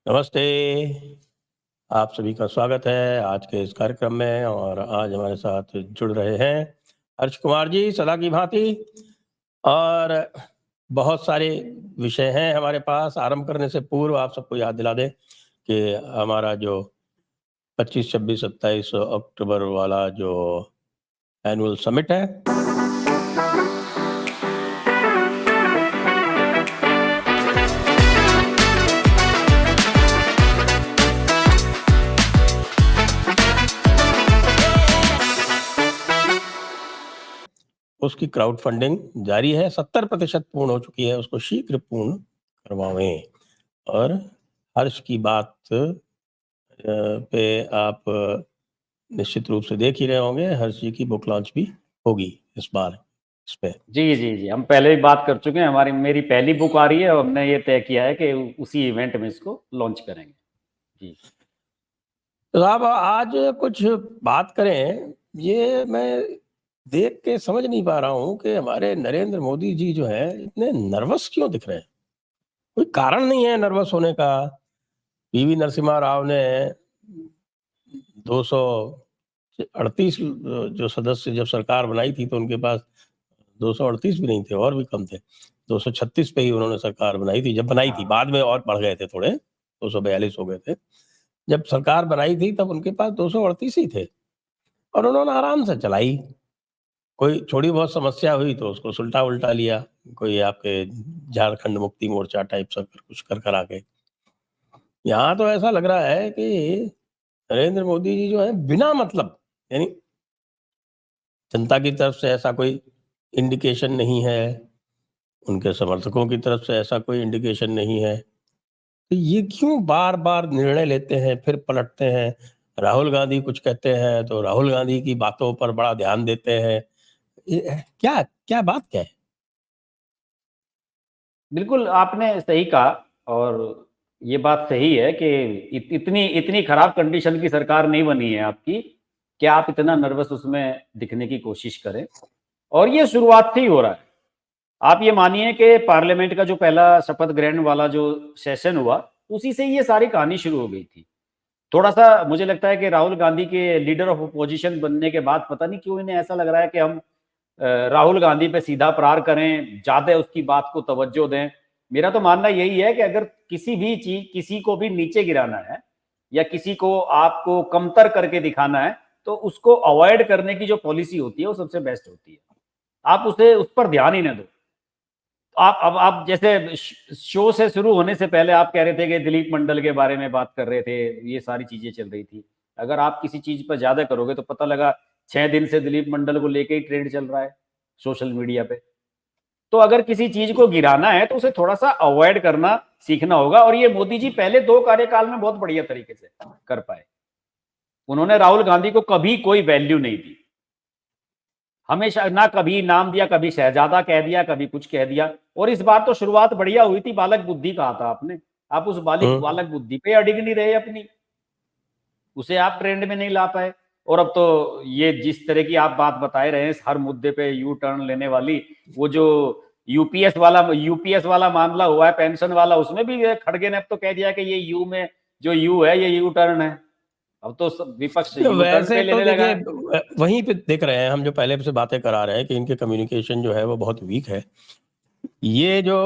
नमस्ते। आप सभी का स्वागत है आज के इस कार्यक्रम में और आज हमारे साथ जुड़ रहे हैं हर्ष कुमार जी सदा की भांति। और बहुत सारे विषय हैं हमारे पास। आरंभ करने से पूर्व आप सबको याद दिला दें कि हमारा जो 25, 26, 27 अक्टूबर वाला जो एनुअल समिट है, उसकी क्राउड फंडिंग जारी है। 70% पूर्ण हो चुकी है, उसको शीघ्र पूर्ण करवाएं। और हर्ष की बात पे आप निश्चित रूप से देख ही रहे होंगे, हर्ष जी की बुक लॉन्च भी होगी इस बार इस पे। जी जी जी, हम पहले भी बात कर चुके हैं। मेरी पहली बुक आ रही है और हमने ये तय किया है कि उसी इवेंट में इसको लॉन्च करेंगे। जी तो आप आज कुछ बात करें। ये मैं देख के समझ नहीं पा रहा हूँ कि हमारे नरेंद्र मोदी जी जो है इतने नर्वस क्यों दिख रहे हैं। कोई कारण नहीं है नर्वस होने का। पीवी नरसिम्हा राव ने 238 जो सदस्य जब सरकार बनाई थी तो उनके पास 238 भी नहीं थे, और भी कम थे। 236 पे ही उन्होंने सरकार बनाई थी जब बनाई थी। बाद में और बढ़ गए थे थोड़े, 242 हो गए थे। जब सरकार बनाई थी तब उनके पास 238 ही थे और उन्होंने आराम से चलाई। कोई थोड़ी बहुत समस्या हुई तो उसको सुलटा उल्टा लिया, कोई आपके झारखंड मुक्ति मोर्चा टाइप सा कुछ कर कर आके। यहाँ तो ऐसा लग रहा है कि नरेंद्र मोदी जी जो है बिना मतलब, यानी जनता की तरफ से ऐसा कोई इंडिकेशन नहीं है, उनके समर्थकों की तरफ से ऐसा कोई इंडिकेशन नहीं है, तो ये क्यों बार बार निर्णय लेते हैं फिर पलटते हैं। राहुल गांधी कुछ कहते हैं तो राहुल गांधी की बातों पर बड़ा ध्यान देते हैं। क्या क्या बात क्या है। बिल्कुल आपने सही कहा। और ये बात सही है कि इतनी इतनी खराब कंडीशन की सरकार नहीं बनी है आपकी कि आप इतना नर्वस उसमें दिखने की कोशिश करें। और ये शुरुआत से ही हो रहा है। आप ये मानिए कि पार्लियामेंट का जो पहला शपथ ग्रहण वाला जो सेशन हुआ, उसी से ये सारी कहानी शुरू हो गई थी। थोड़ा सा मुझे लगता है कि राहुल गांधी के लीडर ऑफ अपोजिशन बनने के बाद पता नहीं क्यों इन्हें ऐसा लग रहा है कि हम राहुल गांधी पे सीधा प्रहार करें, ज्यादा उसकी बात को तवज्जो दें। मेरा तो मानना यही है कि अगर किसी भी चीज, किसी को भी नीचे गिराना है या किसी को आपको कमतर करके दिखाना है, तो उसको अवॉइड करने की जो पॉलिसी होती है वो सबसे बेस्ट होती है। आप उसे उस पर ध्यान ही ना दो। आप जैसे शो से शुरू होने से पहले आप कह रहे थे कि दिलीप मंडल के बारे में बात कर रहे थे, ये सारी चीजें चल रही थी। अगर आप किसी चीज पर ज्यादा करोगे तो पता लगा 6 दिन से दिलीप मंडल को लेके ही ट्रेंड चल रहा है सोशल मीडिया पे। तो अगर किसी चीज को गिराना है तो उसे थोड़ा सा अवॉइड करना सीखना होगा। और ये मोदी जी पहले 2 कार्यकाल में बहुत बढ़िया तरीके से कर पाए। उन्होंने राहुल गांधी को कभी कोई वैल्यू नहीं दी। हमेशा ना कभी नाम दिया, कभी शहजादा कह दिया, कभी कुछ कह दिया। और इस बार तो शुरुआत बढ़िया हुई थी, बालक बुद्धि कहा था आपने। आप उस बालक बुद्धि पे अडिग नहीं रहे अपनी, उसे आप ट्रेंड में नहीं ला पाए। और अब तो ये जिस तरह की आप बात बताए रहे हैं हर मुद्दे पे यू टर्न लेने वाली, वो जो यूपीएस वाला मामला हुआ है पेंशन वाला, उसमें भी खड़गे ने अब तो कह दिया कि ये यू में जो यू है ये यू टर्न है। अब तो विपक्ष यू टर्न वैसे पे तो लेने लगा देखिए, है। वहीं पे देख रहे हैं हम, जो पहले से बातें करा रहे हैं कि इनके कम्युनिकेशन जो है वो बहुत वीक है। ये जो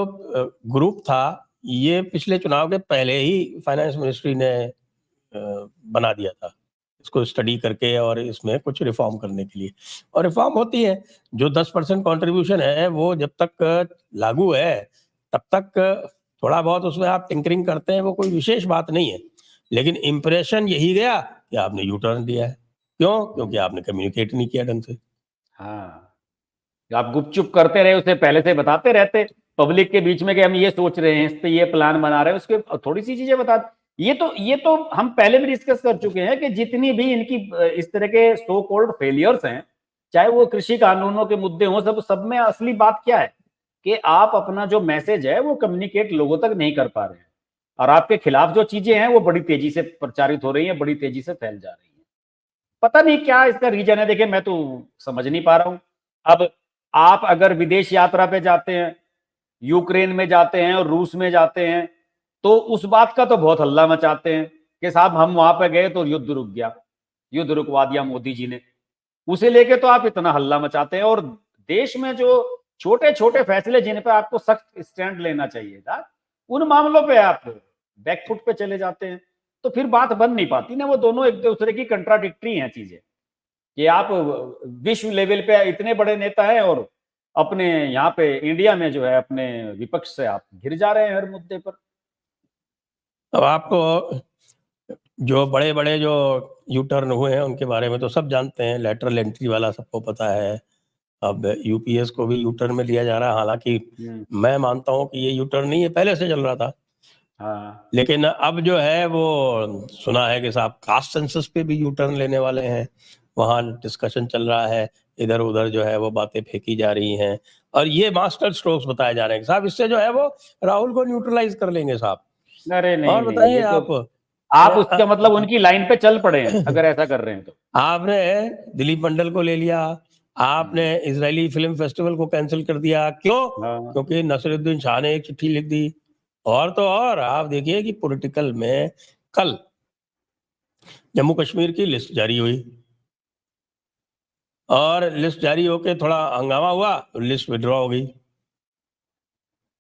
ग्रुप था, ये पिछले चुनाव के पहले ही फाइनेंस मिनिस्ट्री ने बना दिया था इसको स्टडी करके और इसमें कुछ रिफॉर्म करने के लिए। और रिफॉर्म होती है, जो 10% कंट्रीब्यूशन है वो जब तक लागू है तब तक थोड़ा बहुत उसमें आप टिंकरिंग करते हैं, वो कोई विशेष बात नहीं है। लेकिन इम्प्रेशन यही गया कि आपने यू टर्न दिया है। क्यों? क्योंकि आपने कम्युनिकेट नहीं किया ढंग से। हाँ, आप गुपचुप करते रहे, उसे पहले से बताते रहते पब्लिक के बीच में कि हम ये सोच रहे हैं, इस पे ये प्लान बना रहे हैं, उसके थोड़ी सी चीजें बता। ये तो हम पहले भी डिस्कस कर चुके हैं कि जितनी भी इनकी इस तरह के सो कॉल्ड फेलियर्स हैं, चाहे वो कृषि कानूनों के मुद्दे हों, सब में असली बात क्या है कि आप अपना जो मैसेज है वो कम्युनिकेट लोगों तक नहीं कर पा रहे हैं। और आपके खिलाफ जो चीजें हैं वो बड़ी तेजी से प्रचारित हो रही हैं, बड़ी तेजी से फैल जा रही हैं। पता नहीं क्या इसका रीजन है। देखिए, मैं तो समझ नहीं पा रहा हूं। अब आप अगर विदेश यात्रा पे जाते हैं, यूक्रेन में जाते हैं और रूस में जाते हैं, तो उस बात का तो बहुत हल्ला मचाते हैं कि साहब हम वहां पे गए तो युद्ध रुक गया, युद्ध रुकवा दिया मोदी जी ने। उसे लेके तो आप इतना हल्ला मचाते हैं, और देश में जो छोटे छोटे फैसले जिन पे आपको सख्त स्टैंड लेना चाहिए था, उन मामलों पे आप बैकफुट पे चले जाते हैं। तो फिर बात बन नहीं पाती ना, वो दोनों एक दूसरे की कंट्राडिक्टरी हैं चीजें, कि आप विश्व लेवल पे इतने बड़े नेता हैं और अपने यहाँ पे इंडिया में जो है अपने विपक्ष से आप घिर जा रहे हैं हर मुद्दे पर। अब आपको जो बड़े-बड़े जो यू टर्न हुए हैं उनके बारे में तो सब जानते हैं, लैटरल एंट्री वाला सबको पता है। अब यूपीएस को भी यू टर्न में लिया जा रहा है, हालाँकि मैं मानता हूँ कि ये यू टर्न नहीं है, पहले से चल रहा था। हाँ, लेकिन अब जो है वो सुना है कि साहब कास्ट सेंसस पे भी यू टर्न लेने वाले हैं, वहाँ डिस्कशन चल रहा है, इधर-उधर जो है वो बातें फेंकी जा रही हैं और ये मास्टर स्ट्रोक्स बताए जा रहे हैं कि साहब इससे जो है वो राहुल को न्यूट्रलाइज़ कर लेंगे साहब। अरे नहीं और नहीं, बताइए ये तो आप आप उसका मतलब उनकी लाइन पे चल पड़े हैं अगर ऐसा कर रहे हैं तो। आपने दिलीप मंडल को ले लिया, आपने इज़राइली फ़िल्म फेस्टिवल को कैंसल कर दिया, क्यों? हाँ, क्योंकि नसीरुद्दीन शाह ने एक चिट्ठी लिख दी। और तो और आप देखिए कि पॉलिटिकल में कल जम्मू कश्मीर की लिस्ट जारी हुई और लिस्ट जारी होके थोड़ा हंगामा हुआ, तो लिस्ट विथड्रॉ हो गई।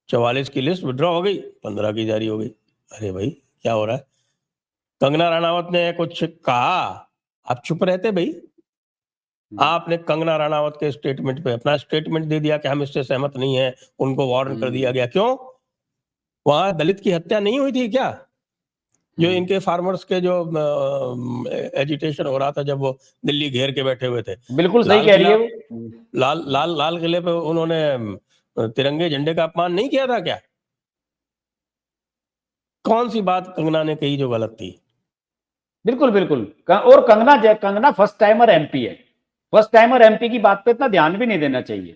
44 की लिस्ट विथड्रॉ हो गई, 15 की जारी हो गई। अरे भाई, क्या हो रहा है? कंगना रनावत ने कुछ कहा, आप चुप रहते भई। आपने कंगना रनावत के स्टेटमेंट पे अपना स्टेटमेंट दे दिया कि हम इससे सहमत नहीं हैं, उनको वार्न कर दिया गया। क्यों? वहाँ दलित की हत्या नहीं हुई थी क्या? जो इनके फार्मर्स के जो एजिटेशन हो रहा था जब वो दिल्ली घेर के बैठे हुए थे। बिल्कुल सही लाल कह रही किला है वो। लाल किले पे उन्होंने तिरंगे झंडे का अपमान नहीं किया था क्या? कौन-सी बात कंगना ने कही जो गलत थी? बिल्कुल बिल्कुल। और कंगना फर्स्ट टाइमर एमपी है, फर्स्ट टाइमर एमपी की बात पे इतना ध्यान भी नहीं देना चाहिए।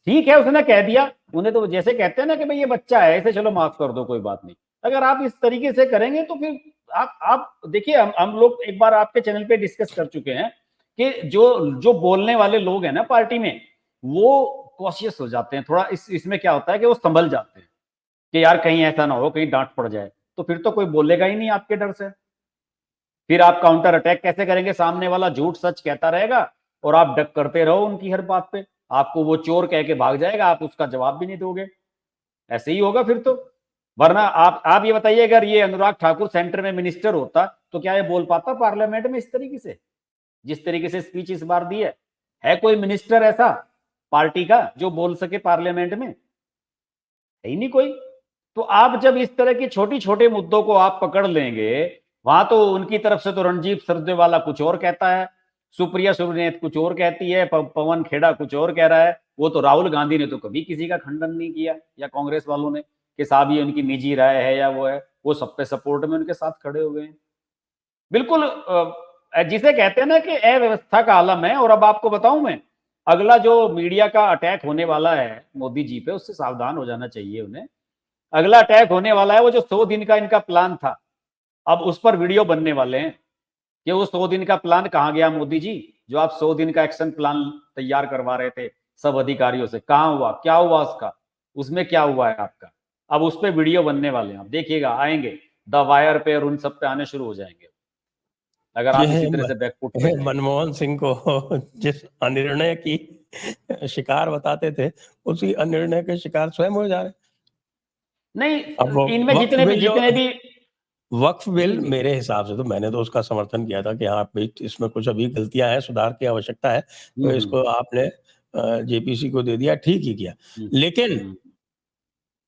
ठीक है, उसने कह दिया, उन्हें तो जैसे कहते हैं ना कि भाई ये बच्चा है, इसे चलो माफ कर दो, कोई बात नहीं। अगर आप इस तरीके से करेंगे तो फिर आप देखिए, हम लोग एक बार आपके चैनल पे डिस्कस कर चुके हैं कि जो जो बोलने वाले लोग हैं ना पार्टी में, वो कॉशियस हो जाते हैं थोड़ा। इसमें क्या होता है कि वो संभल जाते हैं कि यार कहीं ऐसा ना हो, कहीं डांट पड़ जाए, तो फिर तो कोई बोलेगा ही नहीं आपके डर से। फिर आप काउंटर अटैक कैसे करेंगे? सामने वाला झूठ सच कहता रहेगा और आप डक करते रहो उनकी हर बात पे, आपको वो चोर कह के भाग जाएगा, आप उसका जवाब भी नहीं दोगे। ऐसे ही होगा फिर तो। वरना आप ये बताइए, अगर ये अनुराग ठाकुर सेंटर में मिनिस्टर होता तो क्या ये बोल पाता पार्लियामेंट में इस तरीके से, जिस तरीके से स्पीच इस बार दी है कोई मिनिस्टर ऐसा पार्टी का जो बोल सके पार्लियामेंट में? है ही नहीं कोई। तो आप जब इस तरह के छोटी छोटे मुद्दों को आप पकड़ लेंगे, वहां तो उनकी तरफ से तो रणजीत सरजेवाला कुछ और कहता है, सुप्रिया सुरनेत कुछ और कहती है, पवन खेड़ा कुछ और कह रहा है। वो तो राहुल गांधी ने तो कभी किसी का खंडन नहीं किया, या कांग्रेस वालों ने, कि साहब ये उनकी निजी राय है या वो है, वो सब पे सपोर्ट में उनके साथ खड़े हुए हैं। बिल्कुल जिसे कहते हैं ना कि अव्यवस्था का आलम है। और अब आपको बताऊं मैं, अगला जो मीडिया का अटैक होने वाला है मोदी जी पे, उससे सावधान हो जाना चाहिए उन्हें। अगला अटैक होने वाला है वो जो 100 दिन का इनका प्लान था, अब उस पर वीडियो बनने वाले हैं कि वो 100 दिन का प्लान कहाँ गया मोदी जी, जो आप 100 दिन का एक्शन प्लान तैयार करवा रहे थे सब अधिकारियों से, कहाँ हुआ, क्या हुआ उसका, उसमें क्या हुआ है आपका? अब उस पर वीडियो बनने वाले हैं, आप देखिएगा, आएंगे द वायर पे और उन सब पे आने शुरू हो जाएंगे अगर आप इसी तरह से बैकफुट पे जाएंगे। मनमोहन सिंह को जिस अनिर्णय की शिकार बताते थे, उसी अनिर्णय के शिकार स्वयं हो जा रहे हैं। नहीं, अब वो इनमें वक्फ बिल जितने भी वक्फ जी बिल जी मेरे हिसाब से तो मैंने तो उसका समर्थन किया था कि हाँ भाई इसमें कुछ अभी गलतियां हैं, सुधार की आवश्यकता है, तो इसको आपने जेपीसी को दे दिया, ठीक ही किया। हम्म, लेकिन हम्म।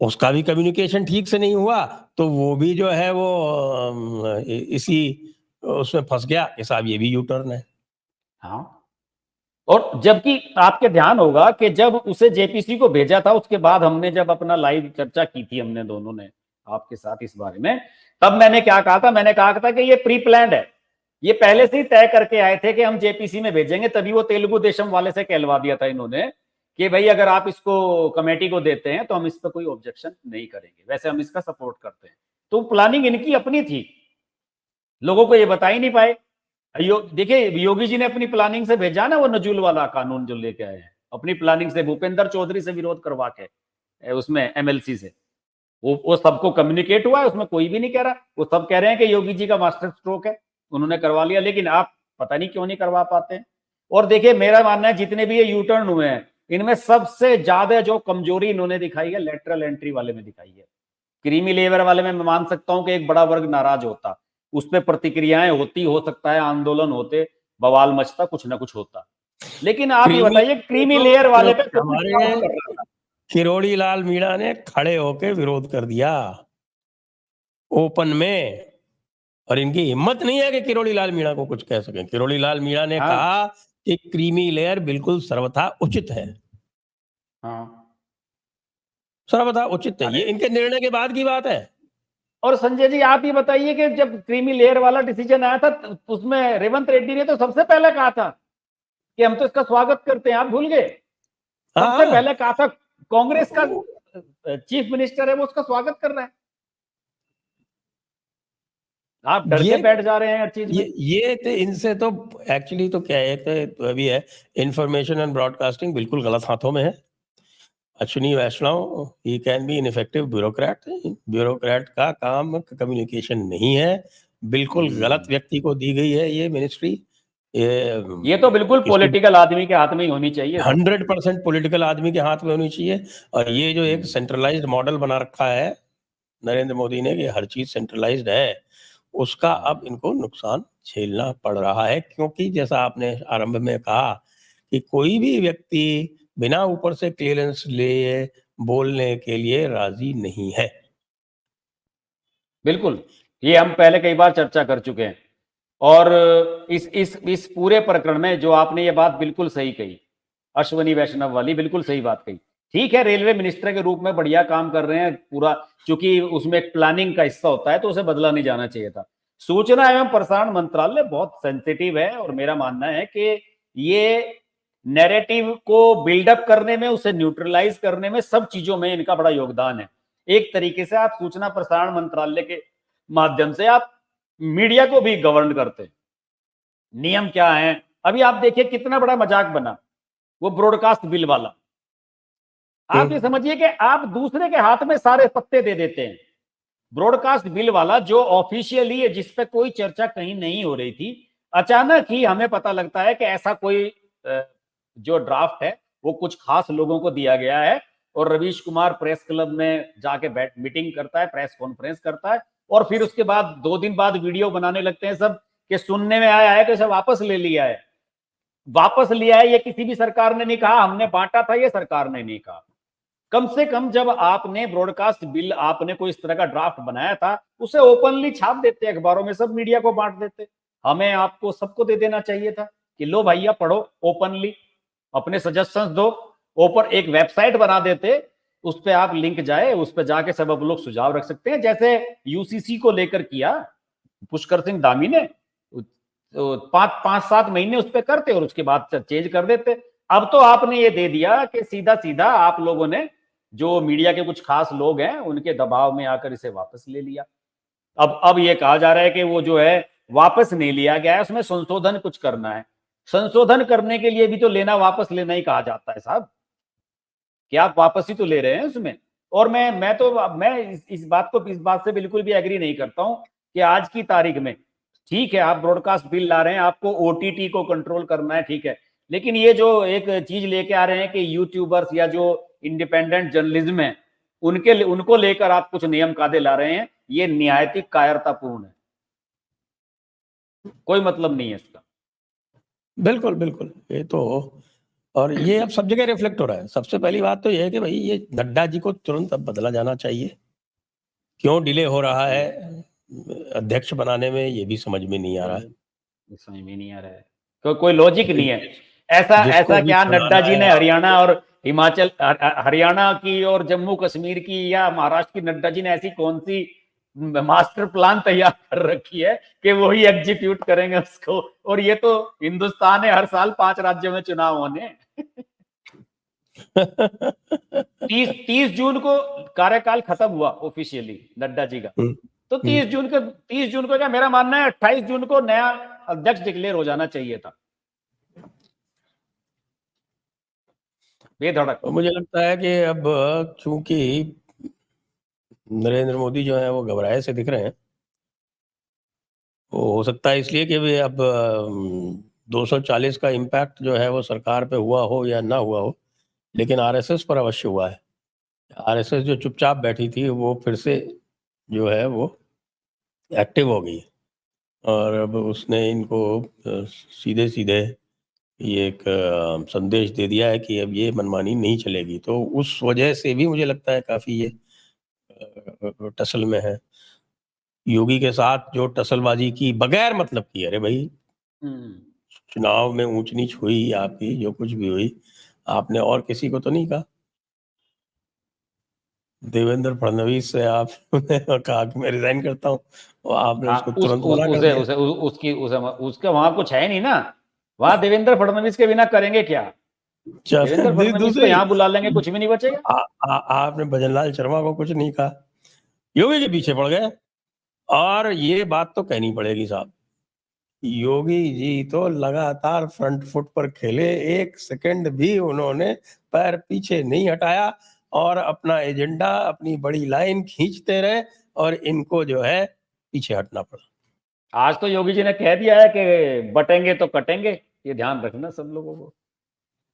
उसका भी कम्युनिकेशन ठीक से नहीं हुआ, तो वो भी जो है वो इसी उसमें फंस गया कि साहब ये भी यू टर्न है। हाँ, और जबकि आपके ध्यान होगा कि जब उसे जेपीसी को भेजा था, उसके बाद हमने जब अपना लाइव चर्चा की थी हमने दोनों ने आपके साथ इस बारे में, तब मैंने क्या कहा था? मैंने कहा था कि ये प्री प्लान्ड है, ये पहले से ही तय करके आए थे कि हम जेपीसी में भेजेंगे। तभी वो तेलुगु देशम वाले से कहलवा दिया था इन्होंने कि भाई अगर आप इसको कमेटी को देते हैं तो हम इस पर कोई ऑब्जेक्शन नहीं करेंगे, वैसे हम इसका सपोर्ट करते हैं। तो प्लानिंग इनकी अपनी थी, लोगों को ये बता ही नहीं पाए। देखिए, योगी जी ने अपनी प्लानिंग से भेजा ना वो नजूल वाला कानून जो लेके आए हैं, अपनी प्लानिंग से, भूपेंद्र चौधरी से विरोध करवा के उसमें एमएलसी से। वो सबको कम्युनिकेट हुआ है, उसमें कोई भी नहीं कह रहा। वो सब कह रहे हैं कि योगी जी का मास्टर स्ट्रोक है, उन्होंने करवा लिया, लेकिन आप पता नहीं क्यों नहीं करवा पाते हैं। और देखिए, मेरा मानना है जितने भी ये यू टर्न हुए हैं, इनमें सबसे ज्यादा जो कमजोरी इन्होंने दिखाई है लेटरल एंट्री वाले में दिखाई है। क्रीमी लेवर वाले में मैं मान सकता हूं कि एक बड़ा वर्ग नाराज होता, उस पर प्रतिक्रियाएं होती, हो सकता है आंदोलन होते, बवाल मचता, कुछ ना कुछ होता। लेकिन आप ये क्रीमी बताइए, क्रीमी तो लेयर वाले पे कौन हमारे काम कर रहा था? किरोड़ी लाल मीणा ने खड़े होके विरोध कर दिया ओपन में, और इनकी हिम्मत नहीं है कि किरोड़ी लाल मीणा को कुछ कह सकें। किरोड़ी लाल मीणा ने हाँ, कहा कि क्रीमी लेयर बिल्कुल सर्वथा उचित है, हाँ। सर्वथा उचित है। ये अरे, इनके निर्णय के बाद की बात है। और संजय जी आप ये बताइए कि जब क्रीमी लेयर वाला डिसीजन आया था, उसमें रेवंत रेड्डी ने तो सबसे पहले कहा था कि हम तो इसका स्वागत करते हैं, आप भूल गए? सबसे हाँ, पहले कहा था, कांग्रेस का चीफ मिनिस्टर है, वो उसका स्वागत कर रहा है। आप डर के ये बैठ जा रहे हैं हर चीज में। ये तो इनसे तो एक्चुअली तो क्या है, तो अभी है इंफॉर्मेशन एंड ब्रॉडकास्टिंग बिल्कुल गलत हाथों में है। अश्विनी वैष्णव ही can be ineffective bureaucrat. Bureaucrat का काम कम्युनिकेशन नहीं है, बिल्कुल गलत व्यक्ति को दी गई है ये मिनिस्ट्री। ये तो बिल्कुल किसी पॉलिटिकल आदमी के हाथ में ही होनी चाहिए साहब। 100% पॉलिटिकल आदमी के हाथ में होनी चाहिए। और ये जो एक सेंट्रलाइज्ड मॉडल बना रखा है नरेंद्र मोदी ने कि हर चीज सेंट्रलाइज्ड है, उसका अब इनको नुकसान झेलना पड़ रहा है। क्योंकि जैसा आपने आरंभ में कहा कि कोई भी व्यक्ति बिना ऊपर से क्लियरेंस लिए बोलने के लिए राजी नहीं है। बिल्कुल, ये हम पहले कई बार चर्चा कर चुके हैं। और इस पूरे प्रकरण में जो आपने ये बात बिल्कुल सही कही, अश्वनी वैष्णव वाली बिल्कुल सही बात कही। ठीक है, रेलवे मिनिस्टर के रूप में बढ़िया काम कर रहे हैं पूरा, क्योंकि उसमें एक प्लानिंग का हिस्सा होता है, तो उसे बदला नहीं जाना चाहिए था। सूचना एवं प्रसारण मंत्रालय बहुत सेंसिटिव है, और मेरा मानना है कि ये नैरेटिव को बिल्डअप करने में, उसे न्यूट्रलाइज करने में, सब चीजों में इनका बड़ा योगदान है। एक तरीके से आप सूचना प्रसारण मंत्रालय के माध्यम से आप मीडिया को भी गवर्न करते हैं। नियम क्या है? अभी आप देखिए कितना बड़ा मजाक बना वो ब्रॉडकास्ट बिल वाला। आप ये समझिए कि आप दूसरे के हाथ में सारे पत्ते दे देते हैं। ब्रॉडकास्ट बिल वाला जो ऑफिशियली है, जिस पे कोई चर्चा कहीं नहीं हो रही थी, अचानक ही हमें पता लगता है कि ऐसा कोई जो ड्राफ्ट है वो कुछ खास लोगों को दिया गया है, और रवीश कुमार प्रेस क्लब में जाके बैठ मीटिंग करता है, प्रेस कॉन्फ्रेंस करता है, और फिर उसके बाद 2 दिन बाद वीडियो बनाने लगते हैं सब कि सुनने में आया है कि सब वापस ले लिया है। वापस लिया है ये किसी भी सरकार ने नहीं कहा, हमने बांटा था ये सरकार ने नहीं कहा। कम से कम जब आपने ब्रॉडकास्ट बिल, आपने कोई इस तरह का ड्राफ्ट बनाया था, उसे ओपनली छाप देते अखबारों में, सब मीडिया को बांट देते। हमें आपको सबको दे देना चाहिए था कि लो भैया पढ़ो, ओपनली अपने सजेशंस दो। ऊपर एक वेबसाइट बना देते, उस पर आप लिंक जाए, उस पर जाके सब अब लोग सुझाव रख सकते हैं, जैसे यूसीसी को लेकर किया पुष्कर सिंह धामी ने। तो 5-7 महीने उस पर करते और उसके बाद चेंज कर देते। अब तो आपने ये दे दिया कि सीधा सीधा आप लोगों ने, जो मीडिया के कुछ खास लोग हैं, उनके दबाव में आकर इसे वापस ले लिया। अब ये कहा जा रहा है कि वो जो है वापस नहीं लिया गया है, उसमें संशोधन कुछ करना है। संशोधन करने के लिए भी तो लेना वापस लेना ही कहा जाता है साहब, कि आप वापस ही तो ले रहे हैं उसमें। और मैं इस बात से बिल्कुल भी एग्री नहीं करता हूं कि आज की तारीख में, ठीक है आप ब्रॉडकास्ट बिल ला रहे हैं, आपको ओटीटी को कंट्रोल करना है, ठीक है, लेकिन ये जो एक चीज लेके आ रहे हैं कि यूट्यूबर्स या जो इंडिपेंडेंट जर्नलिज्म है, उनको लेकर आप कुछ नियम कायदे ला रहे हैं, ये निहायत ही कायरतापूर्ण है। कोई मतलब नहीं है इसका। बिल्कुल बिल्कुल, ये तो, और ये अब सब जगह रिफ्लेक्ट हो रहा है। सबसे पहली बात तो ये है कि भाई ये नड्डा जी को तुरंत अब बदला जाना चाहिए। क्यों डिले हो रहा है अध्यक्ष बनाने में, ये भी समझ में नहीं आ रहा है। समझ में नहीं आ रहा है, कोई लॉजिक नहीं है। ऐसा जिसको ऐसा भी क्या नड्डा छुड़ाना जी है ने आप, हरियाणा और हिमाचल, हरियाणा की और जम्मू कश्मीर की या महाराष्ट्र की, नड्डा जी ने ऐसी कौन सी मास्टर प्लान तैयार कर रखी है कि वो ही एग्जीक्यूट करेंगे उसको? और ये तो हिंदुस्तान है, हर साल 5 राज्यों में चुनाव होने। 30 जून को कार्यकाल खत्म हुआ ऑफिशियली नड्डा जी का। तो 30 जून को क्या, मेरा मानना है 28 जून को नया अध्यक्ष डिक्लेयर हो जाना चाहिए था बेधड़क। और मुझे लगता है कि अब चूंकि नरेंद्र मोदी जो है वो घबराए से दिख रहे हैं। वो हो सकता है इसलिए कि वे अब 240 का इम्पैक्ट जो है वो सरकार पे हुआ हो या ना हुआ हो, लेकिन आरएसएस पर अवश्य हुआ है। आरएसएस जो चुपचाप बैठी थी वो फिर से जो है वो एक्टिव हो गई और अब उसने इनको सीधे सीधे ये एक संदेश दे दिया है कि अब ये मनमानी नहीं चलेगी। तो उस वजह से भी मुझे लगता है काफ़ी ये टसल में है। योगी के साथ जो टसलबाजी की बगैर मतलब की, अरे भाई चुनाव में ऊंच नीच हुई आपकी, जो कुछ भी हुई, आपने और किसी को तो नहीं कहा। देवेंद्र फडणवीस से आपने कहा कि मैं रिजाइन करता हूँ और आपने उसको तुरंत मना कर उसे दिया। उसे उसकी उसका वहां कुछ है नहीं ना, वहां देवेंद्र फडणवीस के बिना करेंगे क्या? देवेंद्र फडणवीस को दूसरी यहाँ बुला लेंगे, कुछ भी नहीं बचेगा। आपने भजनलाल शर्मा को कुछ नहीं कहा, योगी के पीछे पड़ गए। और ये बात तो कहनी पड़ेगी साहब, योगी जी तो लगातार फ्रंट फुट पर खेले, एक सेकंड भी उन्होंने पैर पीछे नहीं हटाया और अपना एजेंडा, अपनी बड़ी लाइन खींचते रहे और इनको जो है पीछे हटना पड़ा। आज तो योगी जी ने कह दिया है कि बटेंगे तो कटेंगे, ये ध्यान रखना सब लोगों को।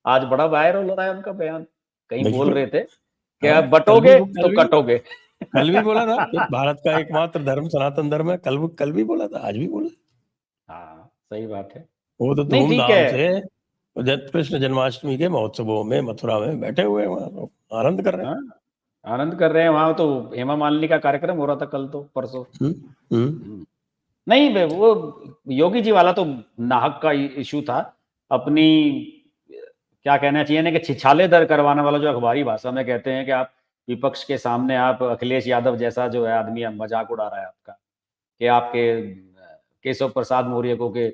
आज बड़ा वायरल हो रहा है उनका बयान, कहीं बोल बिल्कुल। रहे थे कि हाँ, आप बटोगे तो कटोगे। कल भी बोला था कि भारत का एकमात्र धर्म सनातन धर्म है। कल भी बोला था, आज भी बोला। हाँ सही बात है। वो तो नहीं ठीक है। धूमधाम से कृष्ण जन्माष्टमी के महोत्सवों में मथुरा में बैठे हुए हैं, वहां तो आनंद कर रहे हैं। हाँ, आनंद कर रहे हैं। वहां तो हेमा मालिनी का कार्यक्रम हो रहा था कल, तो परसों। हम्म, हम्म। नहीं वो योगी जी वाला तो नाहक का इशू था। अपनी क्या कहना चाहिए ना कि छिछाले दर करवाने वाला, जो अखबारी भाषा में कहते हैं कि आप विपक्ष के सामने, आप अखिलेश यादव जैसा जो है आदमी मजाक उड़ा रहा है आपका, कि आपके केशव प्रसाद मौर्य को के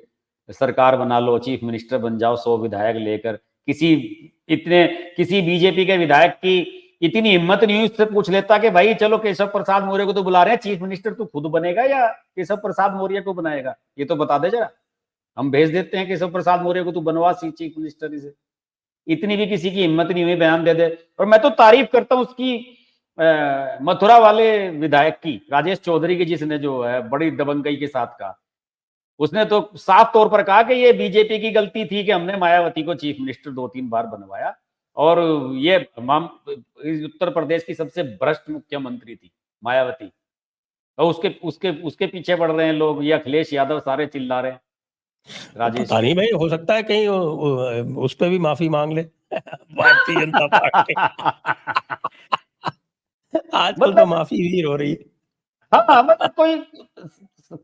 सरकार बना लो, चीफ मिनिस्टर बन जाओ 100 विधायक लेकर। किसी बीजेपी के विधायक की इतनी हिम्मत नहीं हुई, उससे पूछ लेता कि भाई चलो केशव प्रसाद मौर्य को तो बुला रहे हैं, चीफ मिनिस्टर तू खुद बनेगा या केशव प्रसाद मौर्य को बनाएगा, ये तो बता दे जरा, हम भेज देते हैं केशव प्रसाद मौर्य को, तू बनवा चीफ मिनिस्टर से। इतनी भी किसी की हिम्मत नहीं हुई बयान दे दे। और मैं तो तारीफ करता हूं उसकी मथुरा वाले विधायक की, राजेश चौधरी की, जिसने जो है बड़ी दबंगई के साथ कहा। उसने तो साफ तौर पर कहा कि ये बीजेपी की गलती थी कि हमने मायावती को चीफ मिनिस्टर 2-3 बार बनवाया, और ये उत्तर प्रदेश की सबसे भ्रष्ट मुख्यमंत्री थी मायावती। और उसके उसके उसके पीछे पड़ रहे हैं लोग, ये अखिलेश यादव सारे चिल्ला रहे हैं राजेश पता पे। नहीं भाई, हो सकता है कहीं उस पे भी माफी मांग ले भारतीय जनता पार्टी। आजकल तो मतलब माफी भी हो रही है। हाँ, मतलब कोई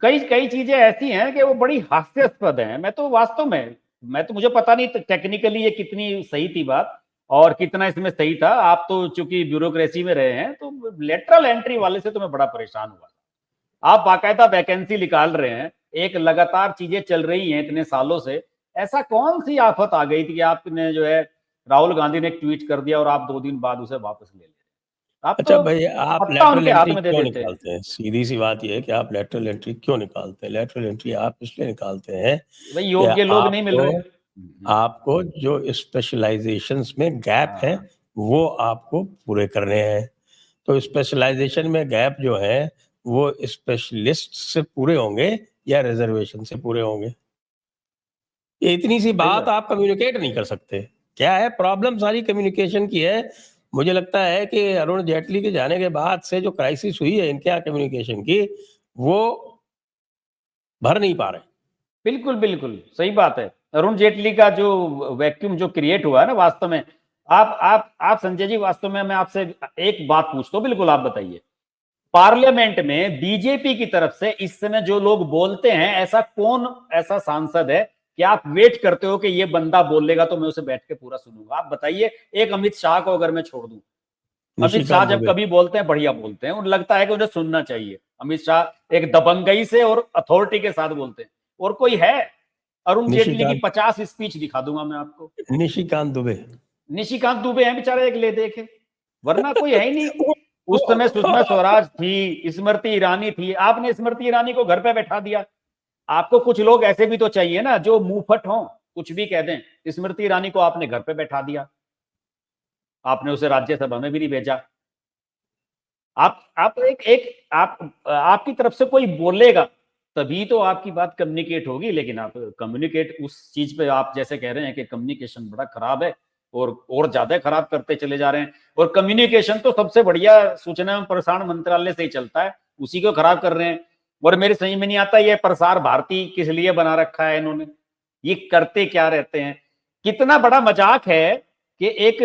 कई कई चीजें ऐसी हैं कि वो बड़ी हास्यास्पद हैं। मैं तो मुझे पता नहीं टेक्निकली ये कितनी सही थी बात और कितना इसमें सही था। आप तो चूंकि ब्यूरोक्रेसी में रहे हैं, तो लेटरल एंट्री वाले से तो मैं बड़ा परेशान हुआ। आप बाकायदा वैकेंसी निकाल रहे हैं, एक लगातार चीजें चल रही हैं इतने सालों से, ऐसा कौन सी आफत आ गई थी कि आपने जो है राहुल गांधी ने एक ट्वीट कर दिया और आप 2 दिन बाद उसे वापस ले लें? आप अच्छा तो भाई, आप पत्ता लेटरल उनके हाथ एंट्री में दे क्यों देते हैं। निकालते हैं? सीधी सी बात यह है कि आप लेटरल एंट्री क्यों निकालते हैं? लेटरल एंट्री आप इसलिए निकालते हैं भाई कि योग्य लोग नहीं मिल आपको रहे। आपको जो स्पेशलाइजेशंस में गैप है हाँ, वो आपको पूरे करने हैं। तो स्पेशलाइजेशन में गैप जो है वो स्पेशलिस्ट से पूरे होंगे या रिजर्वेशन से पूरे होंगे? ये इतनी सी सही बात बात। आप कम्युनिकेट नहीं कर सकते। क्या है प्रॉब्लम? सारी कम्युनिकेशन की है। मुझे लगता है कि अरुण जेटली के जाने के बाद से जो क्राइसिस हुई है इनके यहाँ कम्युनिकेशन की, वो भर नहीं पा रहे। बिल्कुल बिल्कुल सही बात है। अरुण जेटली का जो वैक्यूम जो क्रिएट हुआ है ना, वास्तव में आप संजय जी, वास्तव में मैं आपसे एक बात पूछता हूँ, बिल्कुल आप बताइए। पार्लियामेंट में बीजेपी की तरफ से इस समय जो लोग बोलते हैं, ऐसा कौन ऐसा सांसद है कि आप वेट करते हो कि ये बंदा बोलेगा तो मैं उसे बैठ के पूरा सुनूंगा? आप बताइए। एक अमित शाह को अगर मैं छोड़ दूं, अमित शाह निशिकांत जब दुबे। कभी बोलते हैं बढ़िया बोलते हैं, उन्हें लगता है कि उन्हें सुनना चाहिए। अमित शाह एक दबंगई से और अथॉरिटी के साथ बोलते हैं। और कोई है? अरुण जेटली की निशिकांत 50 स्पीच दिखा दूंगा मैं आपको। निशिकांत दुबे। निशिकांत दुबे हैं बेचारे एक ले देखे, वरना कोई है ही नहीं। वो- उस समय सुषमा वो- स्वराज थी, स्मृति ईरानी थी, आपने स्मृति ईरानी को घर पे बैठा दिया। आपको कुछ लोग ऐसे भी तो चाहिए ना जो मुंहफट हों, कुछ भी कह दें। स्मृति ईरानी को आपने घर पे बैठा दिया, आपने उसे राज्यसभा में भी नहीं भेजा। आप आपकी तरफ से कोई बोलेगा तभी तो आपकी बात कम्युनिकेट होगी, लेकिन आप कम्युनिकेट उस चीज पे आप जैसे कह रहे हैं कि कम्युनिकेशन बड़ा खराब है और ज्यादा खराब करते चले जा रहे हैं। और कम्युनिकेशन तो सबसे बढ़िया सूचना एवं प्रसारण मंत्रालय से ही चलता है, उसी को खराब कर रहे हैं। और मेरे समझ में नहीं आता ये प्रसार भारती किस लिए बना रखा है इन्होंने, ये करते क्या रहते हैं। कितना बड़ा मजाक है कि एक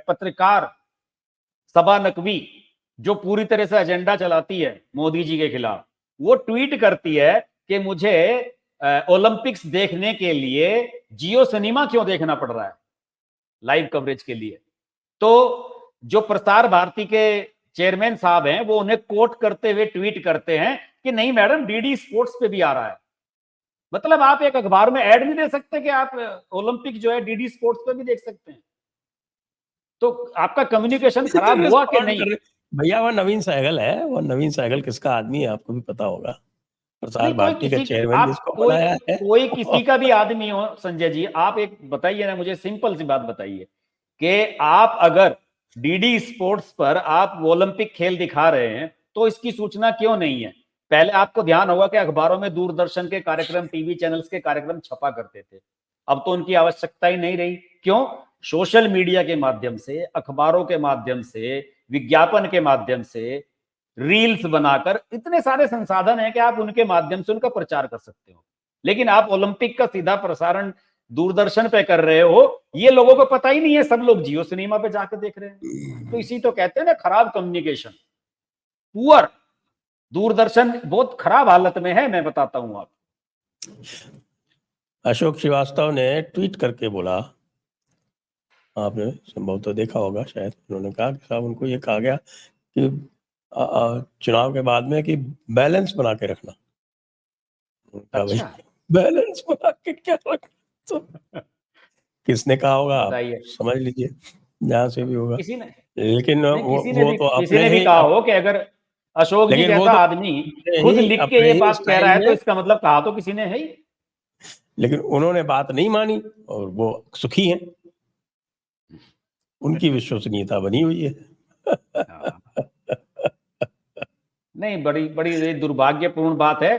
पत्रकार सबा नकवी जो पूरी तरह से एजेंडा चलाती है मोदी जी के खिलाफ, वो ट्वीट करती है कि मुझे ओलंपिक्स देखने के लिए जियो सिनेमा क्यों देखना पड़ रहा है लाइव कवरेज के लिए। तो जो प्रसार भारती के चेयरमैन साहब हैं वो उन्हें कोट करते हुए ट्वीट करते हैं कि नहीं मैडम डीडी स्पोर्ट्स पे भी आ रहा है। मतलब आप एक अखबार में ऐड नहीं दे सकते कि आप ओलंपिक जो है डीडी स्पोर्ट्स पे भी देख सकते हैं। तो आपका कम्युनिकेशन खराब हुआ कि नहीं? भैया वो नवीन सहगल है, वो नवीन सहगल किसका आदमी है आपको भी पता होगा, प्रसार भारती का चेयरमैन जिसको बनाया है। कोई किसी का भी आदमी हो संजय जी, आप एक बताइए ना मुझे, सिंपल सी बात बताइए कि आप अगर डीडी स्पोर्ट्स पर आप ओलंपिक खेल दिखा रहे हैं तो इसकी सूचना क्यों नहीं है? पहले आपको ध्यान होगा कि अखबारों में दूरदर्शन के कार्यक्रम, टीवी चैनल्स के कार्यक्रम छपा करते थे, अब तो उनकी आवश्यकता ही नहीं रही। क्यों? सोशल मीडिया के माध्यम से, अखबारों के माध्यम से, विज्ञापन के माध्यम से, रील्स बनाकर इतने सारे संसाधन हैं कि आप उनके माध्यम से उनका प्रचार कर सकते हो। लेकिन आप ओलंपिक का सीधा प्रसारण दूरदर्शन पे कर रहे हो, ये लोगों को पता ही नहीं है, सब लोग जियो सिनेमा पे जाकर देख रहे हैं। तो इसी तो कहते हैं ना खराब कम्युनिकेशन, पुअर। दूरदर्शन बहुत खराब हालत में है, मैं बताता हूं आप। अशोक श्रीवास्तव ने ट्वीट करके बोला, आपने संभवतः देखा होगा शायद, उन्होंने कहा कि साहब उनको ये कहा गया कि चुनाव के बाद में कि बैलेंस बना के रखना। अच्छा, बैलेंस बना के क्या रखना? तो किसने कहा होगा आप बताइए। समझ लीजिए, जहां से भी होगा। किसी ने लेकिन वो किसी ने भी कहा हो कि अगर अशोक जी जैसा आदमी खुद लिख के ये बात कह रहा है तो इसका मतलब कहा तो किसी ने है ही। लेकिन उन्होंने बात नहीं मानी और वो सुखी हैं, उनकी विश्वसनीयता बनी हुई है। नहीं, बड़ी बड़ी दुर्भाग्यपूर्ण बात है।